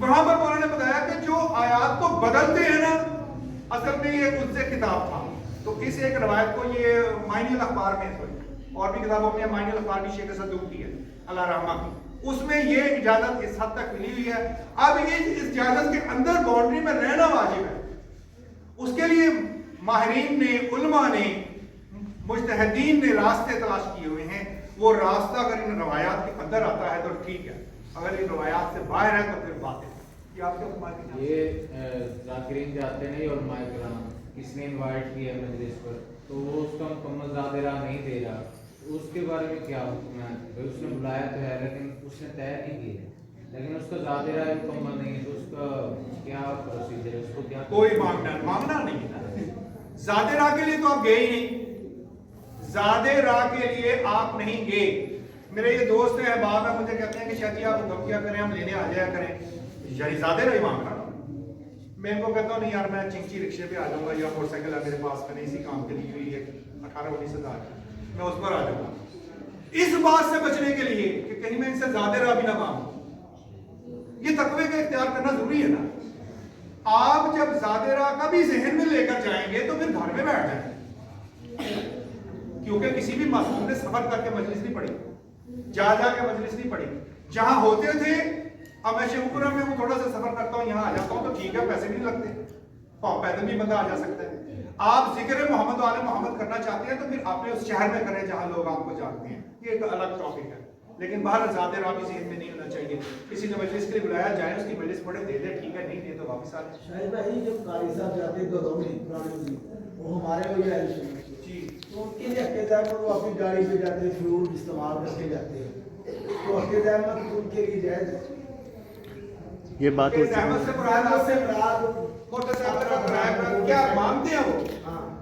وہاں پر مولانا نے بتایا کہ جو آیات کو بدلتے ہیں نا, اصل میں یہ اس سے کتاب تھا. تو اس ایک روایت کو یہ معنی الاخبار میں ہوئی, اور بھی کتابوں میں معنی الاخبار بھی شیخ صدوق کی ہے اللہ رحمہ کی, اس میں یہ اجازت اس حد تک ملی ہوئی ہے. اب اس اجازت کے اندر باؤنڈری میں رہنا واجب ہے. اس کے لیے ماہرین نے, علماء نے, مجتہدین نے راستے تلاش کیے ہوئے ہیں. وہ راستہ اگر ان روایات کے اندر آتا ہے تو ٹھیک ہے, اگر ان روایات سے باہر ہے تو پھر بات ہے. یہ آپ کے فرمائیں. یہ ذاکرین جاتے نہیں اور علماء کرام کس نے انوائٹ کیا مجلس پر, تو وہ اس کا مکمل زیادہ راہ نہیں دے رہا, اس کے بارے میں کیا حکم ہے؟ اس نے بلایا تو ہے لیکن اس نے طے نہیں کی ہے, لیکن اس کا زیادہ راہ مکمل نہیں ہے, تو اس کا کیا پروسیجر ہے, اس کو کیا کوئی مانگنا نہیں ہے. زیادہ راہ کے لیے تو آپ گئے ہی نہیں, زیادہ راہ کے لیے آپ نہیں گئے. میرے یہ دوست ہیں احباب ہیں, مجھے کہتے ہیں کہ شاید آپ ہم کیا کریں, ہم لینے آ جایا کریں, یعنی زیادہ راہ ہی مانگنا. میں ان کو کہتا ہوں نہیں یار, میں چنچی رکشے پہ آ جاؤں گا, یا موٹر سائیکل ہے میرے پاس, میں نے اسی کام کے لیے ہوئی ہے 18-19 ہزار, میں اس پر آ جاؤں گا. اس بات سے بچنے کے لیے کہ کہیں میں ان سے زیادہ راہ بھی نہ مانگوں. یہ تقوی کا اختیار کرنا ضروری ہے نا. آپ جب زیادہ راہ کا بھی ذہن میں لے کر جائیں گے تو پھر گھر میں بیٹھ جائیں, کیونکہ کسی بھی معصوم نے سفر کر کے مجلس نہیں پڑھی, جا کے مجلس نہیں پڑھی. جہاں ہوتے تھے, اب میں شیخوپورہ میں وہ تھوڑا سا سفر کرتا ہوں, یہاں آ جاتا ہوں تو ٹھیک ہے, پیسے بھی نہیں لگتے, پیدل بھی بندہ آ جا سکتا ہے. آپ ذکر محمد والے محمد کرنا چاہتے ہیں تو پھر آپ نے اس شہر میں کریں جہاں لوگ آپ کو جانتے ہیں, یہ ایک الگ ٹاپک ہے. لیکن باہر زیادہ راہ بھی ذہن میں نہیں ہونا چاہیے. کسی نے مجلس کے لیے بلایا جائے, اس کی مجلس پڑھے, دے دے, ٹھیک ہے, نہیں دے تو واپس آ جائے. شاہد بھائی جب قاری صاحب جاتے ہیں گھروں میں پرانے, وہ ہمارے ہوئے اہل سنت جی, تو ان کے لیے عقیدہ ہے وہ اپنی گاڑی پہ جاتے ہیں, فیول استعمال کر کے جاتے ہیں, تو عقیدہ احمد ان کے لیے جائز ہے. یہ بات احمد سے مراد موٹر سائیکل کیا مانگتے ہیں وہ؟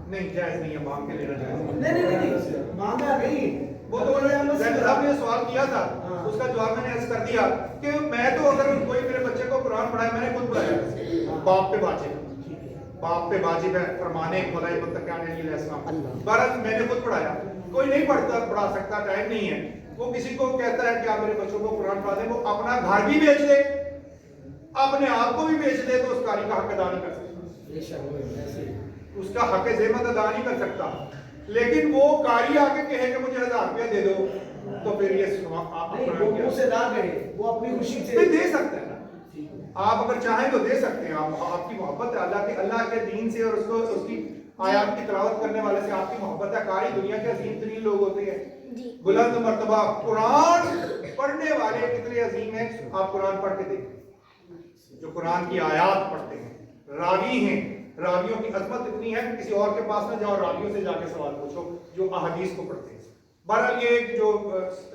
نہیں, جائز نہیں ہے, مانگ کے لینا جائز نہیں, مانگا نہیں. وہ تو صاحب نے سوال کیا تھا, اس کا جواب میں نے عرض کر دیا کہ میں تو اگر کوئی میرے بچے کو قرآن پڑھائے, میں نے خود پڑھایا, باپ پہ واجب ہے فرمانے خدائے متقیان علیہ السلام. بہرحال میں نے خود پڑھایا, کوئی نہیں پڑھا سکتا, ٹائم نہیں ہے. وہ کسی کو کہتا ہے کہ آپ میرے بچوں کو قرآن پڑھا دیں, وہ اپنا گھر بھی بیچ دے, اپنے آپ کو بھی بیچ دے, تو اس قاری کا حق ادا نہیں کر سکتا, اس کا حق ذمت ادا نہیں کر سکتا. لیکن وہ قاری آ کے کہے کہ مجھے 1000 روپیہ دے دو تو پھر یہ آپ نہیں وہ منہ سے نہ کہے، وہ اپنی خوشی سے دے سکتے ہیں نا، آپ اگر چاہیں تو دے سکتے ہیں. آپ کی محبت ہے اللہ کے دین سے اور اس کی آیات کی تلاوت کرنے والے سے آپ کی محبت ہے. قاری دنیا کے عظیم ترین لوگ ہوتے ہیں، بلند مرتبہ قرآن پڑھنے والے کتنے عظیم ہیں. آپ قرآن پڑھ کے دیکھیں، جو قرآن کی آیات پڑھتے ہیں، راوی ہیں، راویوں کی عظمت اتنی ہے کہ کسی اور کے پاس نہ جاؤ، راویوں سے جا کے سوال پوچھو جو احادیث کو پڑھتے ہیں. بہرحال یہ ایک جو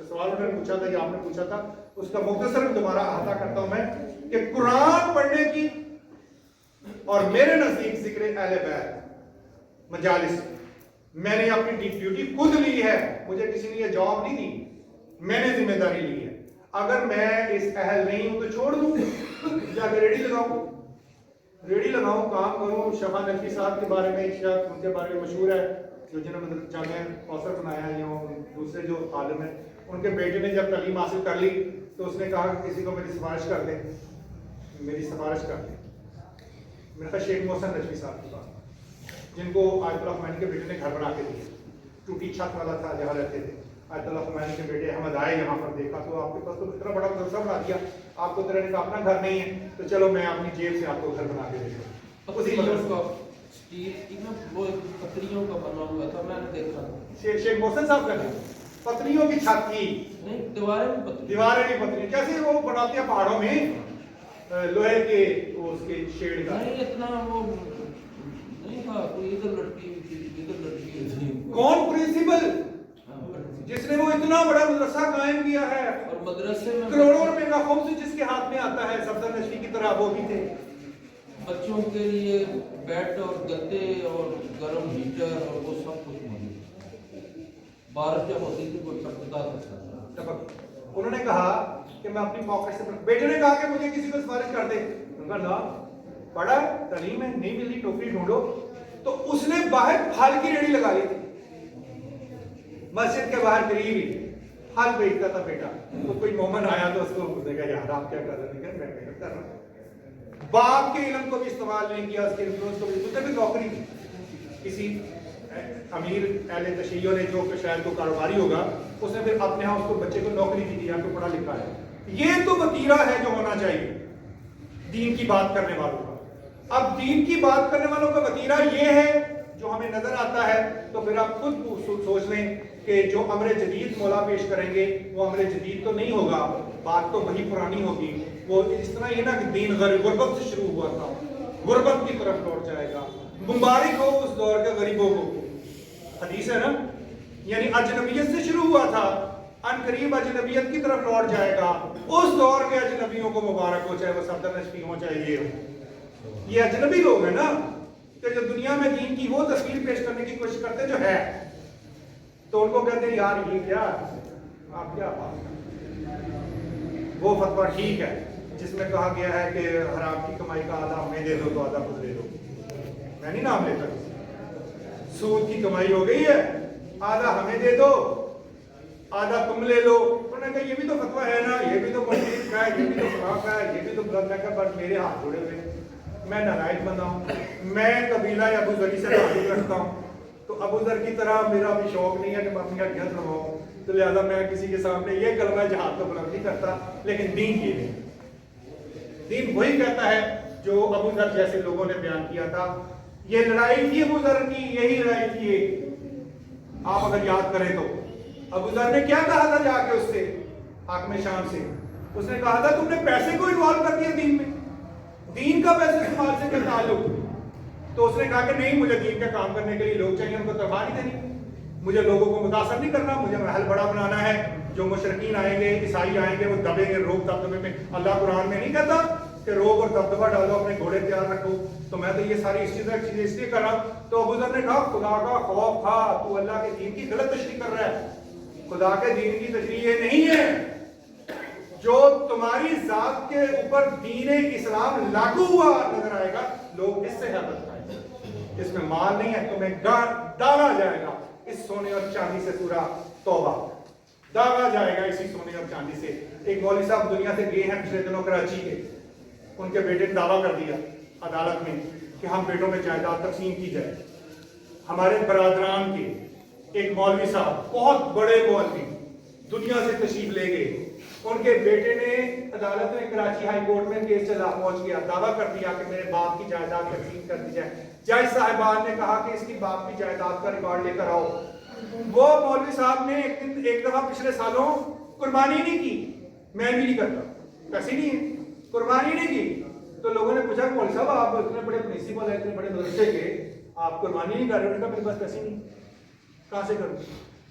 سوال میں نے پوچھا تھا یا آپ نے پوچھا تھا، اس کا مختصر دوبارہ احاطہ کرتا ہوں میں کہ قرآن پڑھنے کی اور میرے نزدیک ذکر اہل بیت مجالس، میں نے اپنی ڈیوٹی خود لی ہے، مجھے کسی نے یہ جواب نہیں دی، میں نے ذمہ داری لی ہے. اگر میں اس اہل نہیں ہوں تو چھوڑ دوں، جا کے ریڈی لگاؤں، کام کروں. شفا نقوی صاحب کے بارے میں ایک شخص ان کے بارے میں مشہور ہے جو جنہوں نے جامعہ کوثر بنایا ہے، یا دوسرے جو عالم ہیں، ان کے بیٹے نے جب تعلیم حاصل کر لی تو اس نے کہا کہ کسی کو میری سفارش کر دیں. میرا تھا شیخ محسن نقوی صاحب کے پاس، جن کو آیت اللہ خمینی کے بیٹے نے گھر بنا کے دیا، ٹوٹی چھت والا تھا جہاں رہتے تھے. آیت اللہ خمینی کے بیٹے احمد آئے یہاں پر، دیکھا تو آپ کے پاس تو اتنا بڑا مدرسہ بنا دیا، آپ کو طرح کا اپنا گھر نہیں ہے تو چلو میں اپنی جیب سے آپ کو گھر بنا کے دے دوں. پتریوں کا بنا ہوا تھا، میں نے دیکھا شیخ محسن صاحب کا پتریوں کی چھت تھی، نہیں دیواریں بھی پتری، جیسے وہ بناتے ہیں پہاڑوں میں لوہے کے اس کے شیڈ کا. نہیں اتنا وہ نہیں تھا، کوئی ادھر لڑکی ہوئی تھی ادھر لڑکی ہوئی تھی. کون پرنسپل جس نے وہ اتنا بڑا مدرسہ قائم کیا ہے اور مدرسے میں کروڑوں روپے کا خمس جس کے ہاتھ میں آتا ہے، صفدر نشری کی طرح وہ بھی تھے. بچوں کے لیے بیڈ اور گدے اور گرم ہیٹر اور وہ سب کچھ موجود. بارش جب ہوتی تھی کوئی ٹپکتا تھا. انہوں نے کہا کہ میں اپنی پاکٹ سے، بیٹے نے کہا کہ مجھے کسی کو سفارش کر دے. انہوں نے کہا پڑھا تعلیم ہے نہیں ملتی ٹوکری ڈھونڈو. تو اس نے باہر پھل کی ریڑھی لگا لی تھی، مسجد کے باہر قریب ہی پھل بیچتا تھا بیٹا. تو کوئی مومن آیا تو اس کو نے کہا یار آپ کیا کر رہے ہیں؟ میں محنت کر رہا ہوں. باپ کے علم کو بھی استعمال نہیں کیا، اس کے انفلوئنس کو بھی. اس نے بھی نوکری کی کسی امیر اہل تشیع نے جو کہ شاید وہ کاروباری ہوگا، اس نے پھر اپنے ہاں اس کو بچے کو نوکری دی تھی، آپ کو پڑھا لکھا ہے. یہ تو وتیرہ ہے جو ہونا چاہیے دین کی بات کرنے والوں کا. اب دین کی بات کرنے والوں کا وتیرہ یہ ہے جو ہمیں نظر آتا ہے، تو پھر آپ خود سوچ لیں کہ جو امر جدید مولا پیش کریں گے وہ امر جدید تو نہیں ہوگا، بات تو وہی پرانی ہوگی. وہ اس طرح یہ نا کہ دین غربت سے شروع ہوا تھا، غربت کی طرف لوٹ جائے گا. مبارک ہو اس دور کے غریبوں کو. حدیث ہے نا، یعنی اجنبیت سے شروع ہوا تھا، ان قریب اجنبیت کی طرف لوٹ جائے گا. اس دور کے اجنبیوں کو مبارک ہو، چاہے وہ صفدر نشری ہو چاہے یہ ہو. یہ اجنبی لوگ ہیں نا کہ جو دنیا میں دین کی وہ تصویر پیش کرنے کی کوشش کرتے جو ہے، تو ان کو کہتے ہیں یار یہ کیا آپ کیا بات کرتے. وہ فتویٰ ٹھیک ہے جس میں کہا گیا ہے کہ حرام کی کمائی کا آدھا ہمیں دے دو تو آدھا خود دے دو. میں نہیں نام لیتا. سود کی کمائی ہو گئی ہے، آدھا ہمیں دے دو آدھا تم لے لو. انہوں نے کہا یہ بھی تو فتویٰ ہے نا، یہ بھی تو مسجد کا ہے، یہ بھی تو فلاں کا ہے، یہ بھی تو بلند کا. بس میرے ہاتھ جوڑے ہوئے، میں نالائق بندہ ہوں. میں قبیلہ ابو ذری سے تعلق رکھتا ہوں، تو ابو ذر کی طرح میرا بھی شوق نہیں ہے کہ میں اپنی ہڈیاں توڑواؤں. تو لہٰذا میں کسی کے سامنے یہ کلمہ جہاد تو بلند نہیں کرتا. لیکن دین یہ نہیں، دین وہی کہتا ہے جو ابو ذر جیسے لوگوں نے بیان کیا تھا. یہ لڑائی تھی ابو ذر کی، یہی لڑائی تھی. آپ اگر یاد کریں تو ابو ذر نے کیا کہا تھا جا کے اس سے، حاکم شام سے. اس نے کہا تھا تم نے پیسے کو انوالو کر دیا دین میں، دین کا پیسے استعمال سے کیا تعلق. تو اس نے کہا کہ نہیں، مجھے دین کا کام کرنے کے لیے لوگ چاہیے، ان کو تنخواہ نہیں دینی، مجھے لوگوں کو متاثر نہیں کرنا، مجھے محل بڑا بنانا ہے. جو مشرکین آئیں گے، عیسائی آئیں گے، وہ دبیں گے روب دبدبے میں. اللہ قرآن میں نہیں کہتا کہ روب اور دبدبہ ڈالو، اپنے گھوڑے تیار رکھو. تو میں تو یہ ساری چیزیں اس لیے کر رہا ہوں. تو ابو ذر نے کہا خدا کا خوف کھا، تو اللہ کے دین کی غلط تشریح کر رہا ہے. خدا کے دین کی تشریح یہ نہیں ہے. جو تمہاری ذات کے اوپر دین اسلام لاگو ہوا نظر آئے گا، لوگ اس سے حیرت کھائیں گے. اس میں مال نہیں ہے، تمہیں ڈالا جائے گا اس سونے اور چاندی سے. سورہ توبہ. داغا جائے گا اسی سونے اور چاندی سے. ایک مولوی صاحب دنیا سے گئے ہیں پچھلے دنوں کراچی کے. ان کے بیٹے نے دعویٰ کر دیا عدالت میں کہ ہم بیٹوں میں جائیداد تقسیم کی جائے. ہمارے برادران کے ایک مولوی صاحب بہت بڑے مولوی دنیا سے تشریف لے گئے. ان کے بیٹے نے عدالت میں کراچی ہائی کورٹ میں کیس چلا پہنچ گیا, دعویٰ کر دیا کہ میرے باپ کی جائیداد تقسیم کر دی جائے. جج صاحبان نے کہا کہ اس کی باپ کی جائیداد کا ریکارڈ لے کر آؤ. وہ مولوی صاحب نے ایک دفعہ پچھلے سالوں قربانی نہیں کی, میں بھی نہیں کرتا, پیسے نہیں ہے, قربانی نہیں کی. تو لوگوں نے پوچھا کہ مولوی صاحب آپ اتنے بڑے پرنسپل ہیں, اتنے بڑے مدرسے کے, آپ قربانی نہیں کر رہے. انہوں نے کہا میرے پاس پیسے نہیں, کہاں سے کروں.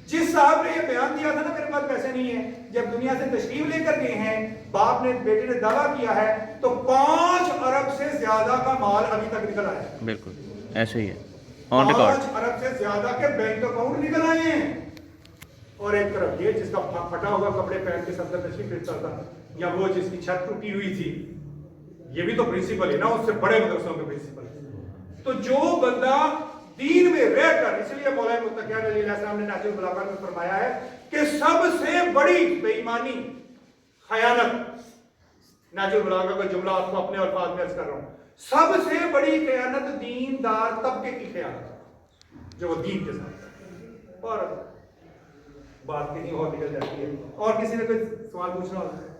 جس صاحب نے یہ بیان دیا تھا نا میرے پاس پیسے نہیں ہیں, جب دنیا سے تشریف لے کر گئے ہیں, باپ نے بیٹے نے دعویٰ کیا ہے تو 5 ارب سے زیادہ کا مال ابھی تک نکل آیا. بالکل ایسے ہی ہے, آن ریکارڈ. 5 ارب سے زیادہ کے بینک اکاؤنٹ نکل آئے ہیں. اور ایک طرف یہ جس کا پھٹا ہوا کپڑے پہن کے سب سے تشریف پھرتا تھا, یا وہ جس کی چھت ٹوٹی ہوئی تھی, یہ بھی تو پرنسپل ہے نا, اس سے بڑے مدرسوں کے پرنسپل. تو جو بندہ دین میں رہ کر, اس لیے مولانا متقیان علیہ السلام نے نہج البلاغہ میں فرمایا ہے کہ سب سے بڑی بے ایمانی خیانت, نہج البلاغہ کا جملہ آپ کو اپنے الفاظ میں عرض کر رہا ہوں, سب سے بڑی خیانت دیندار طبقے کی خیانت جو وہ دین کے ساتھ. اور بات کہیں اور نکل جاتی ہے. اور کسی نے کوئی سوال پوچھنا ہوتا ہے؟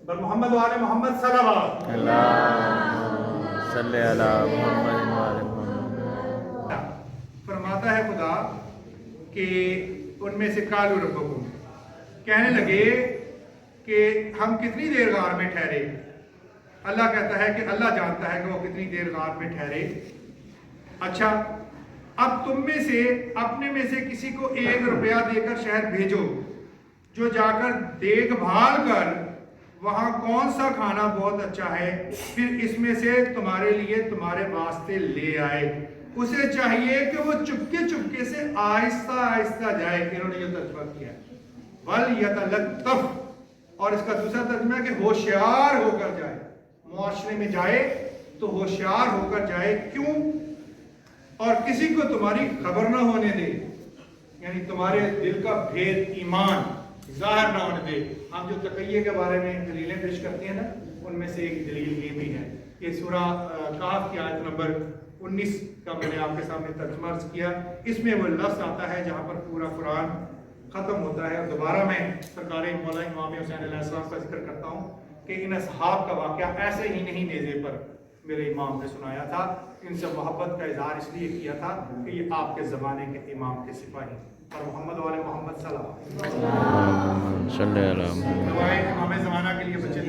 بر محمد وآل محمد صلوات اللہ صلی اللہ محمد وآل محمد. فرماتا ہے خدا کہ ان میں سے قالوا ربکم, کہنے لگے کہ ہم کتنی دیر غار میں ٹھہرے. اللہ کہتا ہے کہ اللہ جانتا ہے کہ وہ کتنی دیر غار میں ٹھہرے. اچھا, اب تم میں سے اپنے میں سے کسی کو 1 روپیہ دے کر شہر بھیجو, جو جا کر دیکھ بھال کر وہاں کون سا کھانا بہت اچھا ہے, پھر اس میں سے تمہارے لیے تمہارے واسطے لے آئے. اسے چاہیے کہ وہ چپکے سے آہستہ آہستہ جائے. انہوں نے یہ ترجمہ کیا وَلْيَتَلَطَّفْ, اور اس کا دوسرا ترجمہ ہے کہ ہوشیار ہو کر جائے. معاشرے میں جائے تو ہوشیار ہو کر جائے. کیوں؟ اور کسی کو تمہاری خبر نہ ہونے دے, یعنی تمہارے دل کا بھید ایمان ظاہر نہ ہونے دے. ہم جو تقیہ کے بارے میں دلیلیں پیش کرتے ہیں نا, ان میں سے ایک دلیل یہ بھی ہے. یہ سورہ کہف کی آیت نمبر 19 کا میں نے آپ کے سامنے ترجمہ عرض کیا. اس میں وہ لفظ آتا ہے جہاں پر پورا قرآن ختم ہوتا ہے. اور دوبارہ میں سرکار مولا امام حسین علیہ السلام کا ذکر کرتا ہوں کہ ان اصحاب کا واقعہ ایسے ہی نہیں نیزے پر میرے امام نے سنایا تھا. ان سے محبت کا اظہار اس لیے کیا تھا کہ یہ آپ کے زمانے کے امام کے سپاہی اور محمد والے محمد صلی اللہ علیہ وسلم. دعائیں امام زمانہ کے لیے بچے.